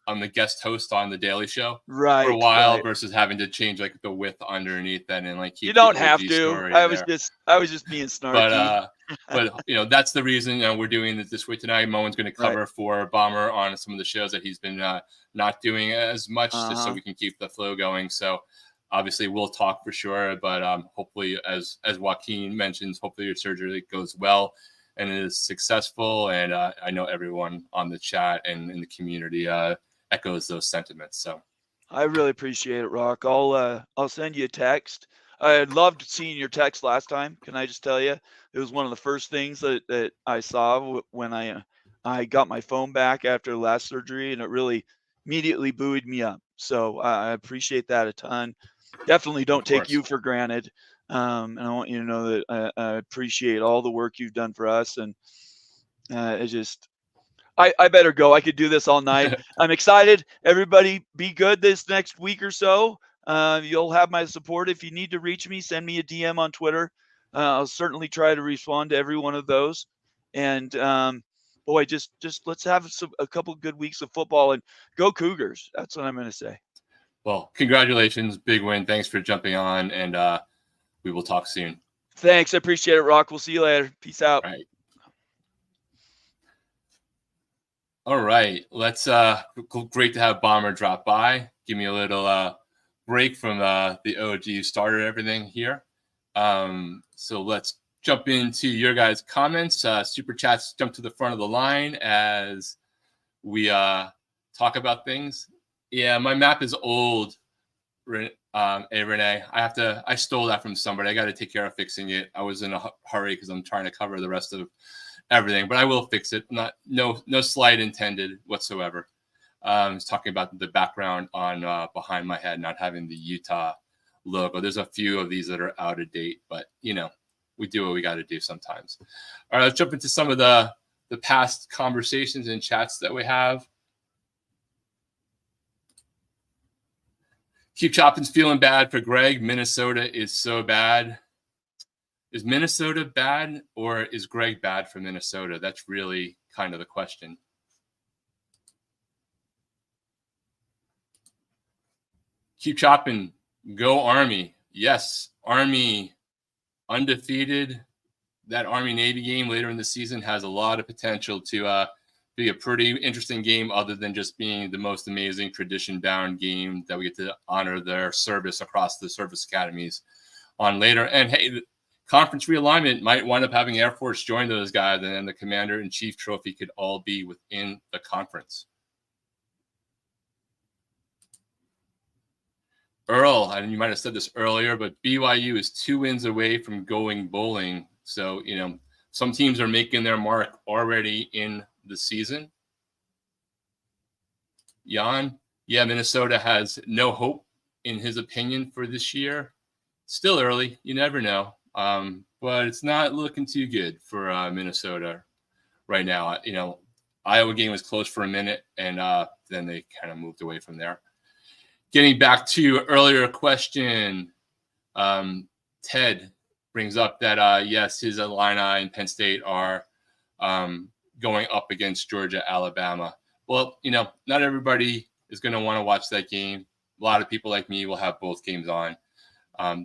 I'm the guest host on the Daily Show right, for a while right. versus having to change like the width underneath that and like keep You don't the have OG to. story I was there. just being But snarky. that's the reason we're doing it this way tonight. Moen's going to cover for Bomber on some of the shows that he's been not doing as much, just so we can keep the flow going. So obviously we'll talk for sure, but hopefully, as Joaquin mentions, hopefully your surgery goes well and is successful. And I know everyone on the chat and in the community echoes those sentiments. So I really appreciate it, Rock. I'll send you a text. I loved seeing your text last time. Can I just tell you, it was one of the first things that I saw when I got my phone back after the last surgery, and it really immediately buoyed me up. So I appreciate that a ton. Definitely don't take you for granted. And I want you to know that I appreciate all the work you've done for us. And I better go. I could do this all night. I'm excited. Everybody be good this next week or so. You'll have my support. If you need to reach me, send me a DM on Twitter. I'll certainly try to respond to every one of those. And boy, just let's have a couple good weeks of football and go Cougars. That's what I'm going to say. Well, congratulations. Big win. Thanks for jumping on, and we will talk soon. Thanks. I appreciate it, Rock. We'll see you later. Peace out. All right. Let's great to have Bomber drop by. Give me a little break from the OG starter everything here. So let's jump into your guys' comments. Super chats jump to the front of the line as we talk about things. Yeah, my map is old. Renee, I stole that from somebody. I got to take care of fixing it. I was in a hurry because I'm trying to cover the rest of everything, but I will fix it. No slight intended whatsoever. I was talking about the background on behind my head not having the Utah logo. There's a few of these that are out of date, but we do what we got to do sometimes. All right, let's jump into some of the past conversations and chats that we have. Keep Choppin's feeling bad for Greg. Minnesota is so bad. Is Minnesota bad, or is Greg bad for Minnesota? That's really kind of the question. Keep chopping. Go Army. Yes, Army undefeated. That Army-Navy game later in the season has a lot of potential to be a pretty interesting game, other than just being the most amazing tradition-bound game that we get to honor their service across the service academies on later. And hey, conference realignment might wind up having Air Force join those guys, and then the Commander-in-Chief trophy could all be within the conference. Earl, and you might have said this earlier, but BYU is 2 wins away from going bowling. So, some teams are making their mark already in the season. Jan, yeah, Minnesota has no hope, in his opinion, for this year. Still early. You never know. But it's not looking too good for Minnesota right now. Iowa game was close for a minute, and then they kind of moved away from there. Getting back to earlier question, Ted brings up that, yes, his Illini and Penn State are going up against Georgia, Alabama. Well, not everybody is going to want to watch that game. A lot of people like me will have both games on.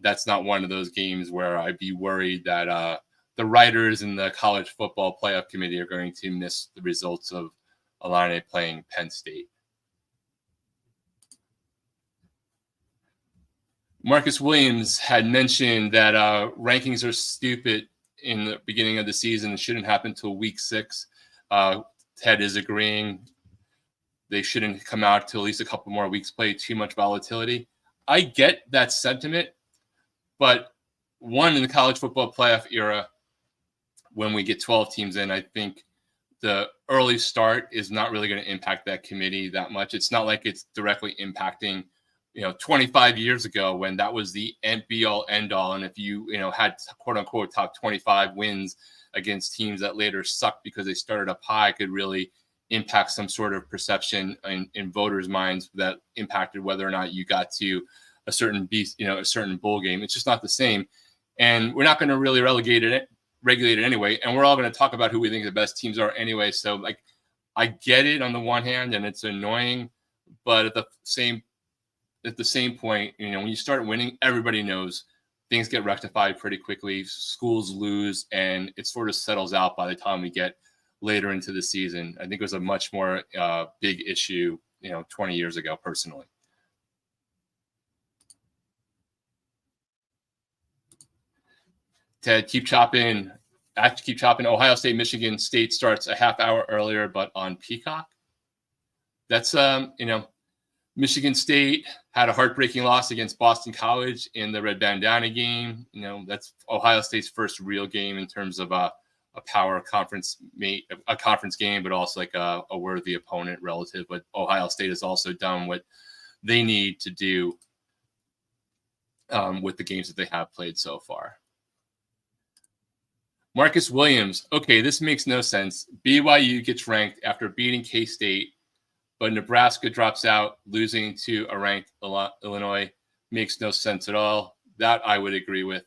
That's not one of those games where I'd be worried that the writers in the college football playoff committee are going to miss the results of Illini playing Penn State. Marcus Williams had mentioned that rankings are stupid in the beginning of the season. It shouldn't happen until week 6. Ted is agreeing. They shouldn't come out till at least a couple more weeks, play too much volatility. I get that sentiment, but in the college football playoff era, when we get 12 teams in, I think the early start is not really going to impact that committee that much. It's not like it's directly impacting 25 years ago when that was the be-all, end-all. And if you, had quote-unquote top 25 wins against teams that later sucked because they started up high, could really impact some sort of perception in voters' minds that impacted whether or not you got to a certain a certain bowl game. It's just not the same. And we're not going to really regulate it anyway. And we're all going to talk about who we think the best teams are anyway. So, I get it on the one hand, and it's annoying. But at the same point, when you start winning, everybody knows things get rectified pretty quickly. Schools lose, and it sort of settles out by the time we get later into the season. I think it was a much more big issue, 20 years ago, personally. Ted, keep chopping. Ohio State, Michigan State starts a half hour earlier, but on Peacock. That's, Michigan State had a heartbreaking loss against Boston College in the red bandana game. That's Ohio State's first real game in terms of a power conference game, but also like a worthy opponent relative. But Ohio State has also done what they need to do with the games that they have played so far. Marcus Williams. Okay, this makes no sense. BYU gets ranked after beating K-State, but Nebraska drops out, losing to a ranked Illinois. Makes no sense at all. That I would agree with.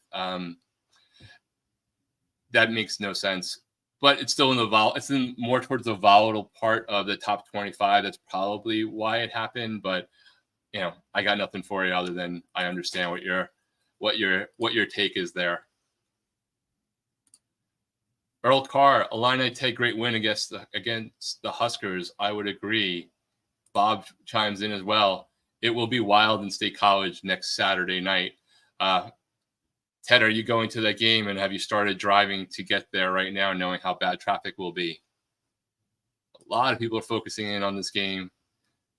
That makes no sense. But it's still it's more towards the volatile part of the top 25. That's probably why it happened. But I got nothing for you other than I understand what your take is there. Earl Carr, Illini take great win against the Huskers. I would agree. Bob chimes in as well. It will be wild in State College next Saturday night. Ted, are you going to that game, and have you started driving to get there right now, knowing how bad traffic will be? A lot of people are focusing in on this game.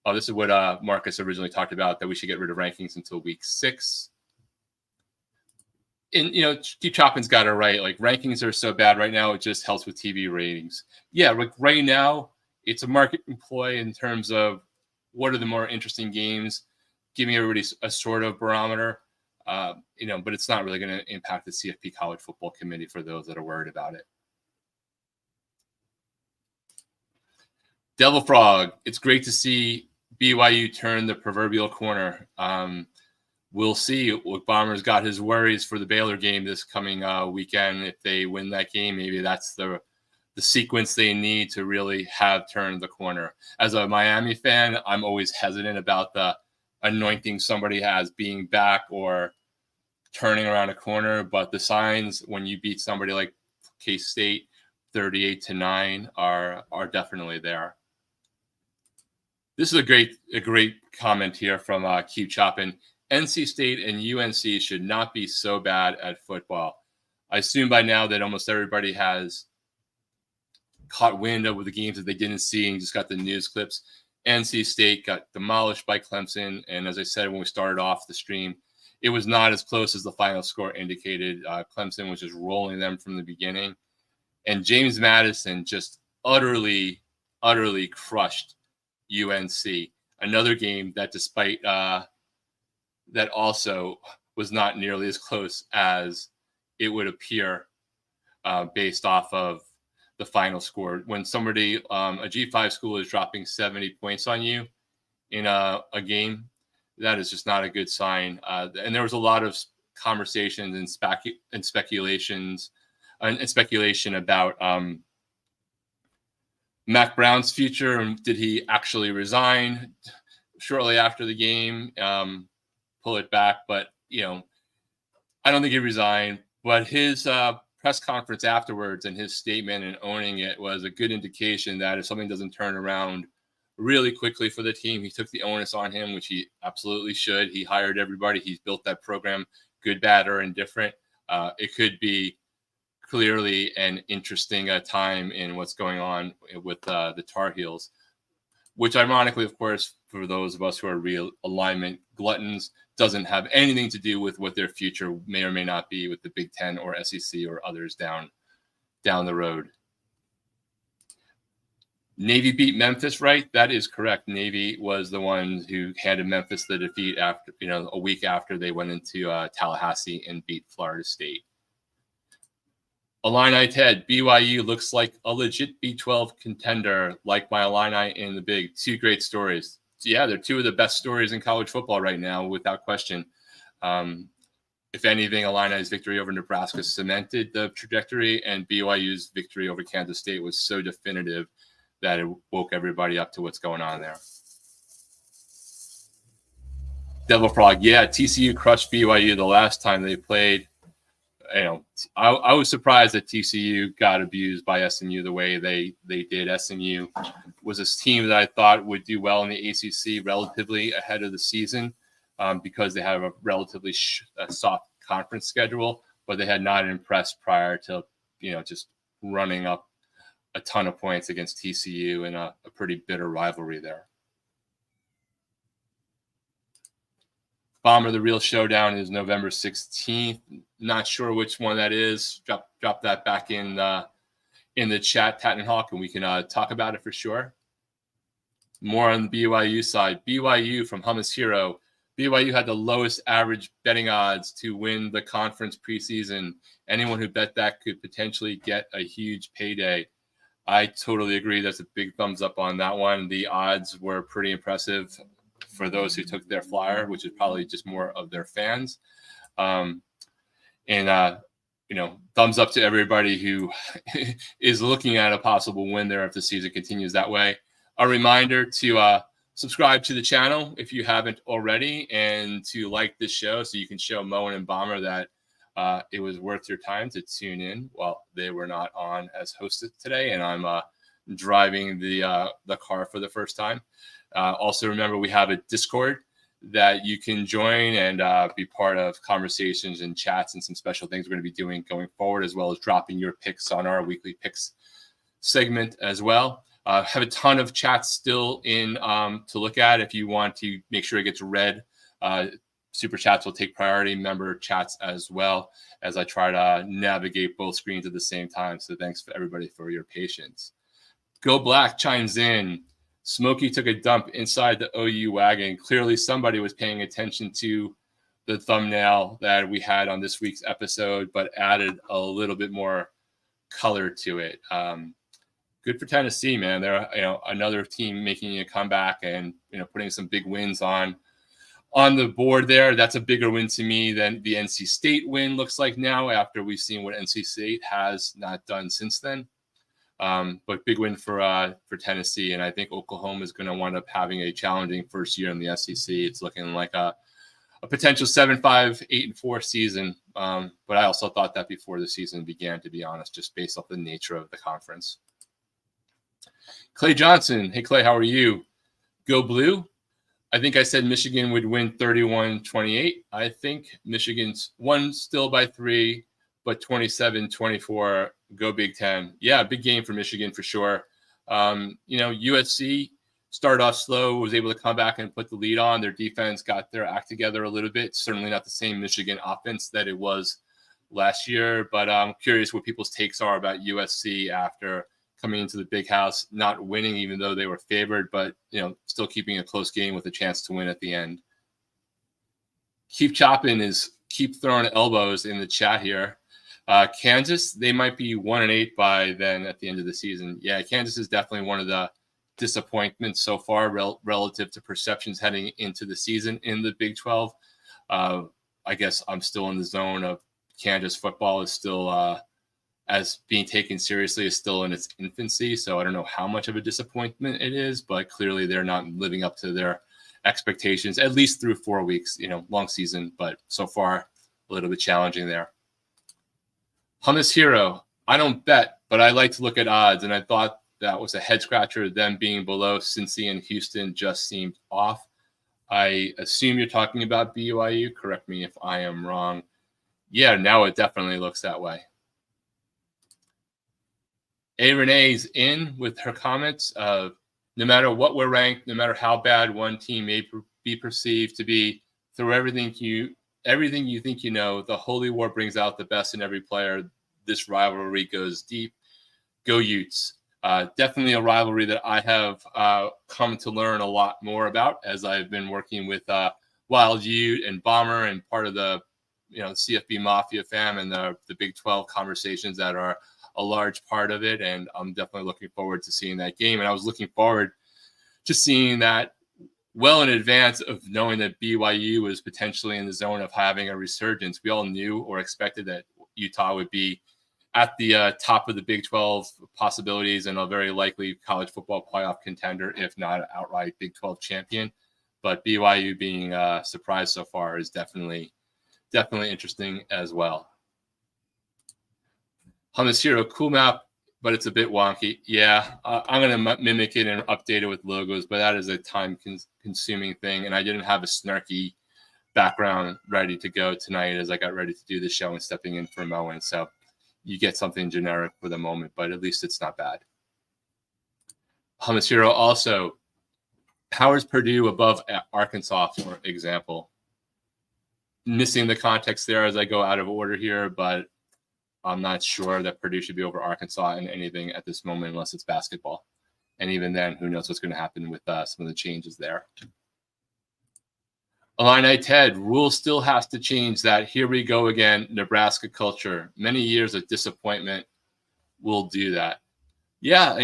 Oh, this is what Marcus originally talked about, that we should get rid of rankings until week 6. And, Keep Chopping's got it right. Like, rankings are so bad right now, it just helps with TV ratings. Yeah, like right now, it's a market employ in terms of what are the more interesting games, giving everybody a sort of barometer, but it's not really going to impact the CFP College Football Committee for those that are worried about it. Devil Frog, it's great to see BYU turn the proverbial corner. We'll see. Bomber's got his worries for the Baylor game this coming weekend. If they win that game, maybe that's the sequence they need to really have turned the corner. As a Miami fan, I'm always hesitant about the anointing somebody as being back or turning around a corner. But the signs when you beat somebody like K-State 38-9 are definitely there. This is a great comment here from Keep Chopping. NC State and UNC should not be so bad at football. I assume by now that almost everybody has caught wind of the games that they didn't see and just got the news clips. NC State got demolished by Clemson. And as I said when we started off the stream, it was not as close as the final score indicated. Clemson was just rolling them from the beginning. And James Madison just utterly crushed UNC. Another game that despite that also was not nearly as close as it would appear based off of the final score. When somebody, a G5 school is dropping 70 points on you in a game, that is just not a good sign. And there was a lot of conversations and speculation about Mac Brown's future, and did he actually resign shortly after the game? Pull it back, but I don't think he resigned. But his press conference afterwards and his statement and owning it was a good indication that if something doesn't turn around really quickly for the team, he took the onus on him, which he absolutely should. He hired everybody. He's built that program, good, bad, or indifferent. It could be clearly an interesting time in what's going on with the Tar Heels, which ironically, of course, for those of us who are real alignment gluttons, doesn't have anything to do with what their future may or may not be with the Big Ten or SEC or others down the road. Navy beat Memphis, right? That is correct. Navy was the one who handed Memphis the defeat after, a week after they went into Tallahassee and beat Florida State. Illini Ted, BYU looks like a legit B12 contender, like my Illini in the Big. 2 great stories. So yeah, they're 2 of the best stories in college football right now, without question. If anything, Illini's victory over Nebraska cemented the trajectory, and BYU's victory over Kansas State was so definitive that it woke everybody up to what's going on there. Devil Frog. Yeah, TCU crushed BYU the last time they played. I was surprised that TCU got abused by SMU the way they did. SMU was a team that I thought would do well in the ACC relatively ahead of the season because they have a relatively soft conference schedule, but they had not impressed prior to just running up a ton of points against TCU in a pretty bitter rivalry there. Bomber, the real showdown is November 16th. Not sure which one that is. Drop that back in the chat, Tatton Hawk, and we can talk about it for sure. More on the BYU side. BYU from Hummus Hero. BYU had the lowest average betting odds to win the conference preseason. Anyone who bet that could potentially get a huge payday. I totally agree. That's a big thumbs up on that one. The odds were pretty impressive for those who took their flyer, which is probably just more of their fans. Thumbs up to everybody who is looking at a possible win there if the season continues that way. A reminder to subscribe to the channel if you haven't already, and to like this show so you can show Moen and Bomber that it was worth your time to tune in while they were not on as hosted today, and I'm driving the car for the first time. Also, remember, we have a Discord that you can join and be part of conversations and chats and some special things we're going to be doing going forward, as well as dropping your picks on our weekly picks segment as well. Have a ton of chats still in to look at if you want to make sure it gets read. Super chats will take priority, member chats as well, as I try to navigate both screens at the same time. So thanks for everybody for your patience. Go Black chimes in. Smokey took a dump inside the OU wagon. Clearly somebody was paying attention to the thumbnail that we had on this week's episode, but added a little bit more color to it. Good for Tennessee, man. They're another team making a comeback and putting some big wins on the board there. That's a bigger win to me than the NC State win looks like now, after we've seen what NC State has not done since then. But big win for Tennessee, and I think Oklahoma is going to wind up having a challenging first year in the SEC. It's looking like a potential 7-5, 8-4 season. But I also thought that before the season began, to be honest, just based off the nature of the conference. Clay Johnson. Hey, Clay, how are you? Go Blue. I think I said Michigan would win 31-28. I think Michigan's won still by 3, but 27-24. Go Big Ten. Yeah, big game for Michigan for sure. USC started off slow, was able to come back and put the lead on. Their defense got their act together a little bit. Certainly not the same Michigan offense that it was last year, but I'm curious what people's takes are about USC after coming into the big house, not winning even though they were favored, but still keeping a close game with a chance to win at the end. Keep chopping keep throwing elbows in the chat here. Kansas, they might be 1-8 by then at the end of the season. Yeah, Kansas is definitely one of the disappointments so far relative to perceptions heading into the season in the Big 12. I guess I'm still in the zone of Kansas football is still as being taken seriously, is still in its infancy. So I don't know how much of a disappointment it is, but clearly they're not living up to their expectations, at least through 4 weeks, long season, but so far a little bit challenging there. Hummus Hero. I don't bet, but I like to look at odds, and I thought that was a head scratcher. Them being below Cincy and Houston just seemed off. I assume you're talking about BYU. Correct me if I am wrong. Yeah, now it definitely looks that way. A. Renee's in with her comments of no matter what we're ranked, no matter how bad one team may be perceived to be, through everything you think the Holy War brings out the best in every player. This rivalry goes deep. Go Utes. Definitely a rivalry that I have come to learn a lot more about as I've been working with Wild Ute and Bomber and part of the CFB Mafia fam and the Big 12 conversations that are a large part of it. And I'm definitely looking forward to seeing that game. And I was looking forward to seeing that well in advance of knowing that BYU was potentially in the zone of having a resurgence. We all knew or expected that Utah would be at the top of the Big 12 possibilities and a very likely college football playoff contender, if not an outright Big 12 champion. but BYU being surprised so far is definitely interesting as well. Hummus Hero, cool map, but it's a bit wonky. Yeah, I'm going to mimic it and update it with logos, but that is a time-consuming thing, and I didn't have a snarky background ready to go tonight as I got ready to do the show and stepping in for Moen. So you get something generic for the moment, but at least it's not bad. Hummus Hero also, powers Purdue above Arkansas, for example. Missing the context there as I go out of order here, but I'm not sure that Purdue should be over Arkansas in anything at this moment unless it's basketball. And even then, who knows what's going to happen with some of the changes there. Illini Ted, rule still has to change that. Here we go again, Nebraska culture. Many years of disappointment will do that. Yeah,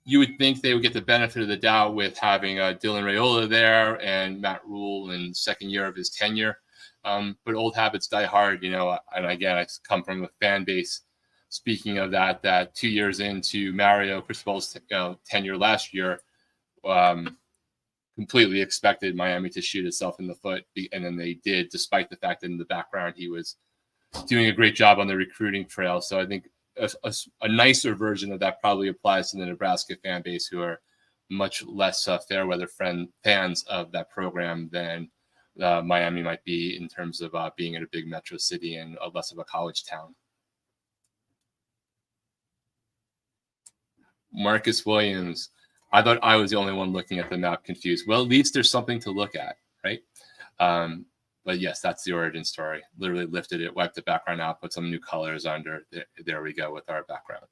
you would think they would get the benefit of the doubt with having Dylan Raiola there and Matt Rule in second year of his tenure. But old habits die hard, and again, I come from a fan base, speaking of that 2 years into Mario Cristobal's tenure last year, completely expected Miami to shoot itself in the foot, and then they did, despite the fact that in the background he was doing a great job on the recruiting trail. So I think a nicer version of that probably applies to the Nebraska fan base, who are much less fair weather fans of that program than Miami might be in terms of being in a big metro city and less of a college town. Marcus Williams, I thought I was the only one looking at the map confused. Well, at least there's something to look at, right? But yes, that's the origin story. Literally lifted it, wiped the background out, put some new colors under. There we go with our background.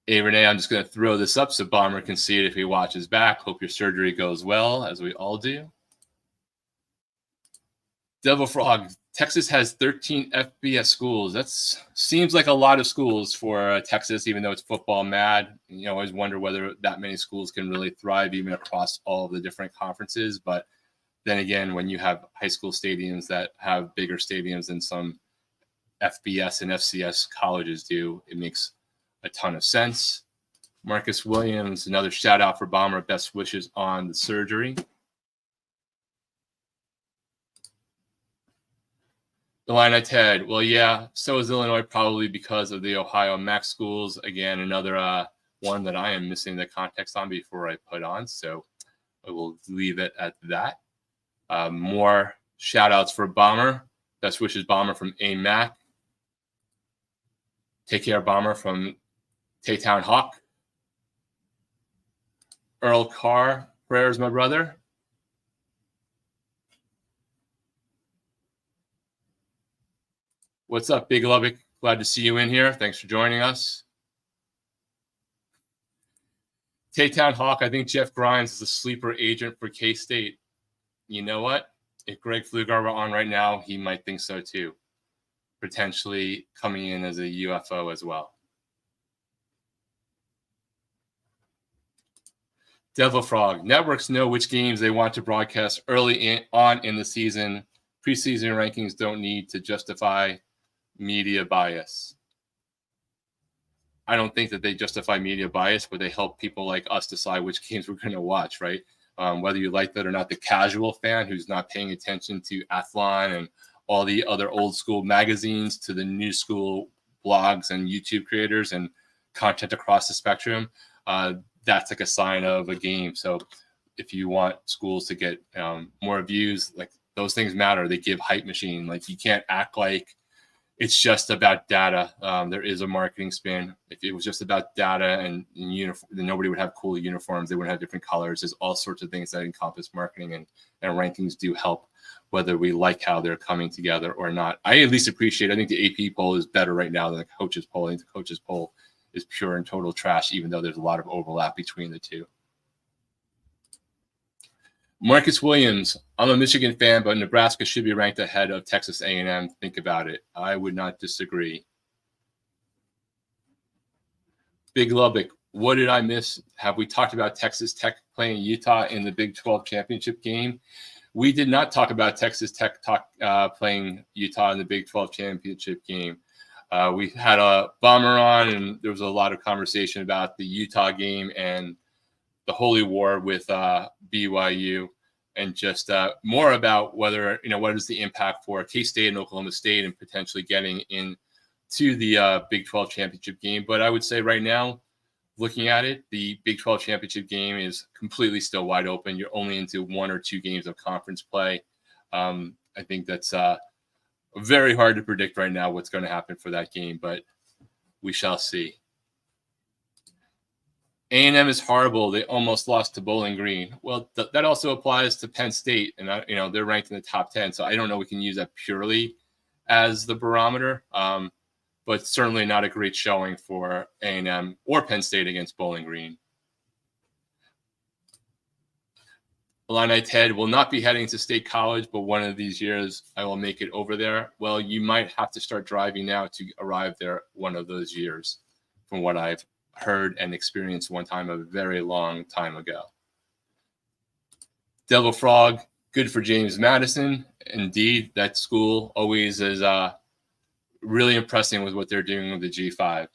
Hey, Renee, I'm just going to throw this up so Bomber can see it if he watches back. Hope your surgery goes well, as we all do. Devil Frog, Texas has 13 FBS schools. That seems like a lot of schools for Texas, even though it's football mad. I always wonder whether that many schools can really thrive even across all of the different conferences. But then again, when you have high school stadiums that have bigger stadiums than some FBS and FCS colleges do, it makes a ton of sense. Marcus Williams, another shout out for Bomber. Best wishes on the surgery. Illini Ted, well, yeah, so is Illinois, probably because of the Ohio MAC schools. Again, another one that I am missing the context on before I put on, so I will leave it at that. More shout outs for Bomber. Best wishes, Bomber, from AMAC. Take care, Bomber, from Taytown Hawk. Earl Carr, prayers, my brother. What's up, Big Lubbock? Glad to see you in here. Thanks for joining us. Taytown Hawk, I think Jeff Grimes is a sleeper agent for K-State. You know what? If Greg Pfluger were on right now, he might think so too. Potentially coming in as a UFO as well. Devil Frog, networks know which games they want to broadcast early on in the season. Preseason rankings don't need to justify media bias. I don't think that they justify media bias, but they help people like us decide which games we're going to watch, right? Whether you like that or not, the casual fan who's not paying attention to Athlon and all the other old school magazines to the new school blogs and YouTube creators and content across the spectrum, that's like a sign of a game. So if you want schools to get more views, like those things matter. They give hype machine. Like you can't act like it's just about data. There is a marketing spin. If it was just about data and uniform, then nobody would have cool uniforms. They wouldn't have different colors. There's all sorts of things that encompass marketing, and rankings do help, whether we like how they're coming together or not. I at least appreciate, I think the AP poll is better right now than the coaches poll. I think the coaches poll is pure and total trash, even though there's a lot of overlap between the two. Marcus Williams, I'm a Michigan fan, but Nebraska should be ranked ahead of Texas A&M. Think about it. I would not disagree. Big Lubbock, what did I miss? Have we talked about Texas Tech playing Utah in the Big 12 championship game? We did not talk about Texas Tech playing Utah in the Big 12 championship game. We had a Bomber on, and there was a lot of conversation about the Utah game and the holy war with BYU, and just more about whether, what is the impact for K-State and Oklahoma State and potentially getting into the Big 12 championship game. But I would say right now, looking at it, the Big 12 championship game is completely still wide open. You're only into 1 or 2 games of conference play. I think that's very hard to predict right now what's going to happen for that game, but we shall see. A&M is horrible. They almost lost to Bowling Green. Well, that also applies to Penn State, and they're ranked in the top 10. So I don't know we can use that purely as the barometer, but certainly not a great showing for A&M or Penn State against Bowling Green. Illini Ted will not be heading to State College, but one of these years I will make it over there. Well, you might have to start driving now to arrive there one of those years, from what I've heard and experienced one time a very long time ago. Devil Frog, good for James Madison. Indeed, that school always is really impressing with what they're doing with the G5.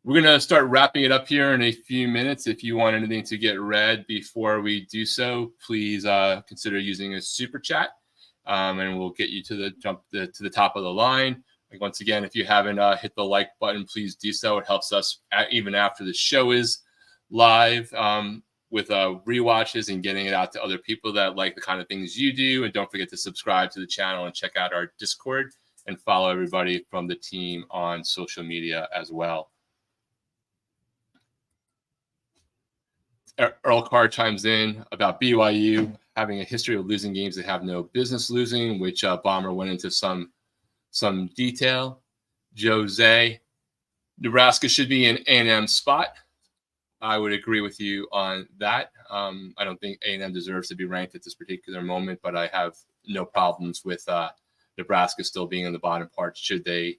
We're going to start wrapping it up here in a few minutes. If you want anything to get read before we do so, please consider using a super chat, and we'll get you to the top of the line. Once again, if you haven't hit the like button, please do so. It helps us even after the show is live with rewatches and getting it out to other people that like the kind of things you do. And don't forget to subscribe to the channel and check out our Discord and follow everybody from the team on social media as well. Earl Carr chimes in about BYU having a history of losing games they have no business losing, which Bomber went into some detail. Jose, Nebraska should be an A&M spot. I would agree with you on that. I don't think A&M deserves to be ranked at this particular moment, but I have no problems with Nebraska still being in the bottom part should they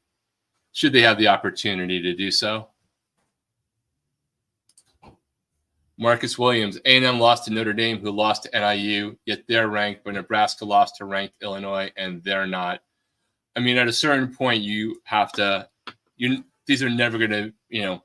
have the opportunity to do so. Marcus Williams, A&M lost to Notre Dame, who lost to NIU, yet they're ranked, but Nebraska lost to ranked Illinois, and they're not. I mean, at a certain point, you have to – these are never going to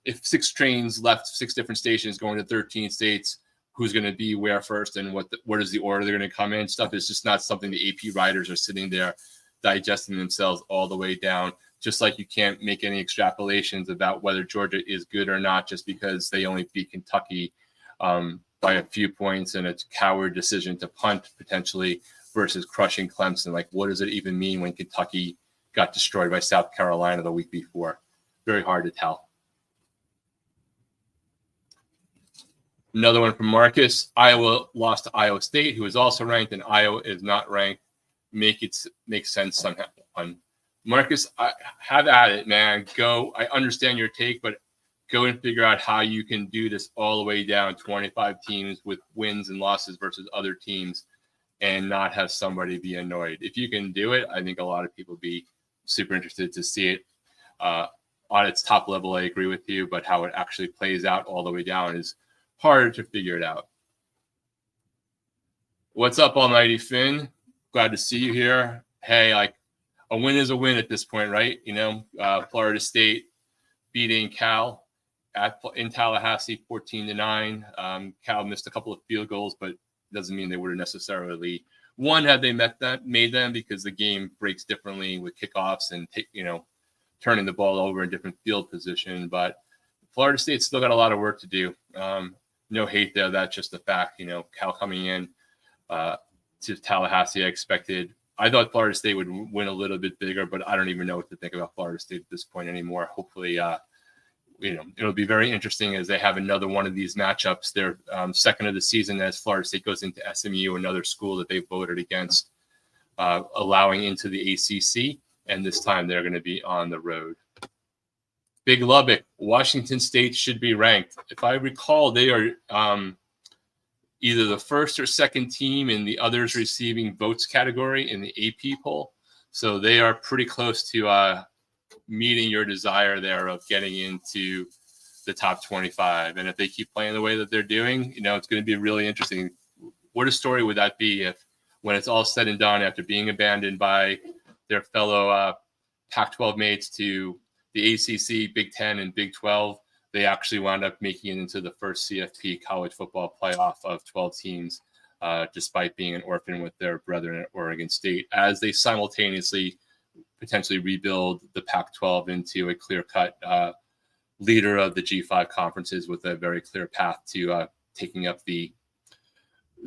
if 6 trains left 6 different stations going to 13 states, who's going to be where first and what is the order they're going to come in. Stuff is just not something the AP writers are sitting there digesting themselves all the way down. Just like you can't make any extrapolations about whether Georgia is good or not just because they only beat Kentucky by a few points and it's a coward decision to punt potentially versus crushing Clemson. Like, what does it even mean when Kentucky got destroyed by South Carolina the week before? Very hard to tell. Another one from Marcus. Iowa lost to Iowa State, who is also ranked, and Iowa is not ranked. Make sense somehow. Marcus, have at it, man. Go. I understand your take, but go and figure out how you can do this all the way down 25 teams with wins and losses versus other teams and not have somebody be annoyed. If you can do it, I think a lot of people would be super interested to see it. On its top level, I agree with you, but how it actually plays out all the way down is harder to figure it out. What's up, Almighty Finn? Glad to see you here. Hey, a win is a win at this point, right? Florida State beating Cal in Tallahassee 14-9. Cal missed a couple of field goals, but doesn't mean they would have necessarily won had they made them, because the game breaks differently with kickoffs and turning the ball over in different field position. But Florida State's still got a lot of work to do. No hate there. That's just the fact. Cal coming in to Tallahassee, I thought Florida State would win a little bit bigger, but I don't even know what to think about Florida State at this point anymore. Hopefully, it'll be very interesting as they have another one of these matchups. They're second of the season as Florida State goes into SMU, another school that they voted against allowing into the ACC, and this time they're going to be on the road. Big Lubbock, Washington State should be ranked. If I recall, they are either the first or second team in the others receiving votes category in the AP poll. So they are pretty close to meeting your desire there of getting into the top 25. And if they keep playing the way that they're doing, it's going to be really interesting. What a story would that be if, when it's all said and done, after being abandoned by their fellow Pac-12 mates to the ACC, Big Ten, and Big 12. They actually wound up making it into the first CFP college football playoff of 12 teams, despite being an orphan with their brethren at Oregon State, as they simultaneously potentially rebuild the Pac-12 into a clear-cut leader of the G5 conferences with a very clear path to taking up the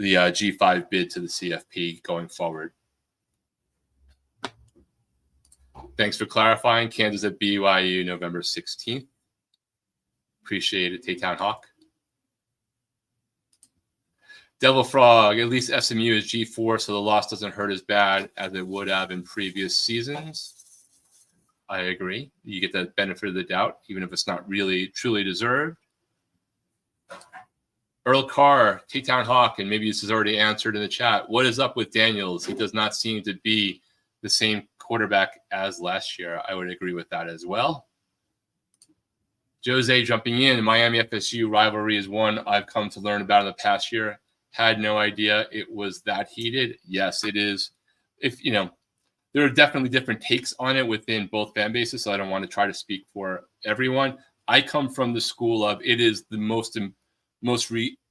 G5 bid to the CFP going forward. Thanks for clarifying. Kansas at BYU, November 16th. Appreciate it, Taytown Hawk. Devil Frog, at least SMU is G4, so the loss doesn't hurt as bad as it would have in previous seasons. I agree. You get the benefit of the doubt, even if it's not really truly deserved. Earl Carr, T-Town Hawk, and maybe this is already answered in the chat. What is up with Daniels? He does not seem to be the same quarterback as last year. I would agree with that as well. Jose jumping in. Miami FSU rivalry is one I've come to learn about in the past year. Had no idea it was that heated. Yes, it is. If you know, there are definitely different takes on it within both fan bases, so I don't want to try to speak for everyone. I come from the school of it is the most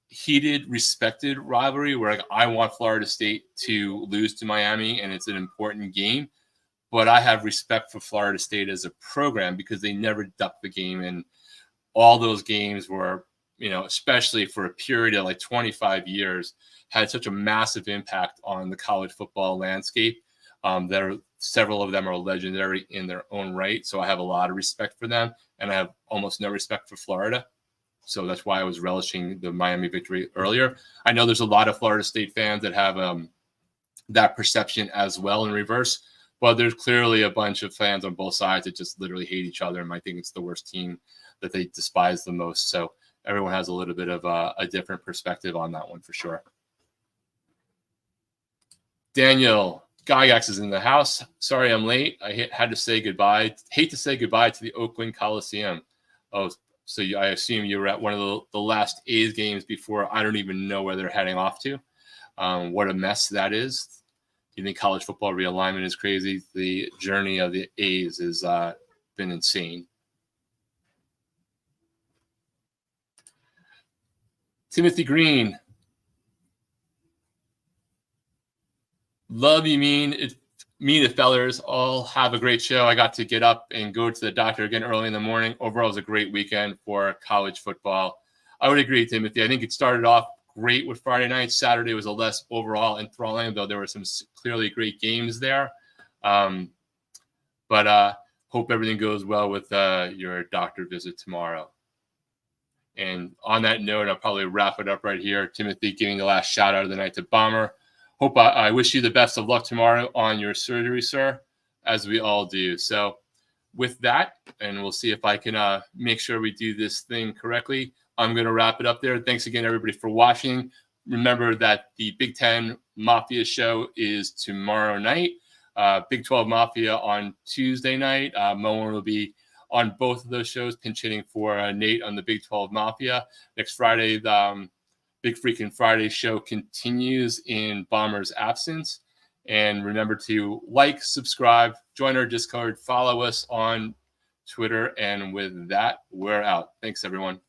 heated, respected rivalry where I want Florida State to lose to Miami, and it's an important game. But I have respect for Florida State as a program because they never ducked the game, and all those games were, you know, especially for a period of like 25 years, had such a massive impact on the college football landscape. Several of them are legendary in their own right. So I have a lot of respect for them, and I have almost no respect for Florida. So that's why I was relishing the Miami victory earlier. I know there's a lot of Florida State fans that have that perception as well in reverse, but there's clearly a bunch of fans on both sides that just literally hate each other and might think it's the worst team that they despise the most. So everyone has a little bit of a different perspective on that one for sure. Daniel Gygax is in the house. Sorry I'm late. I had to say goodbye. Hate to say goodbye to the Oakland Coliseum. Oh, so I assume you were at one of the last A's games before. I don't even know where they're heading off to. What a mess that is. You think college football realignment is crazy? The journey of the A's has been insane. Timothy Green. Love you, mean it, fellers. All have a great show. I got to get up and go to the doctor again early in the morning. Overall, it was a great weekend for college football. I would agree, Timothy. I think it started off great with Friday night. Saturday was a less overall enthralling, though there were some clearly great games there. But hope everything goes well with your doctor visit tomorrow. And on that note, I'll probably wrap it up right here. Timothy giving the last shout out of the night to Bomber. Hope I wish you the best of luck tomorrow on your surgery, sir, as we all do. So with that, and we'll see if I can make sure we do this thing correctly, I'm going to wrap it up there. Thanks again, everybody, for watching. Remember that the Big Ten Mafia show is tomorrow night. Big 12 Mafia on Tuesday night. Moen will be on both of those shows, pinch hitting for Nate on the Big 12 Mafia. Next Friday, the Big Freaking Friday show continues in Bomber's absence. And remember to like, subscribe, join our Discord, follow us on Twitter. And with that, we're out. Thanks, everyone.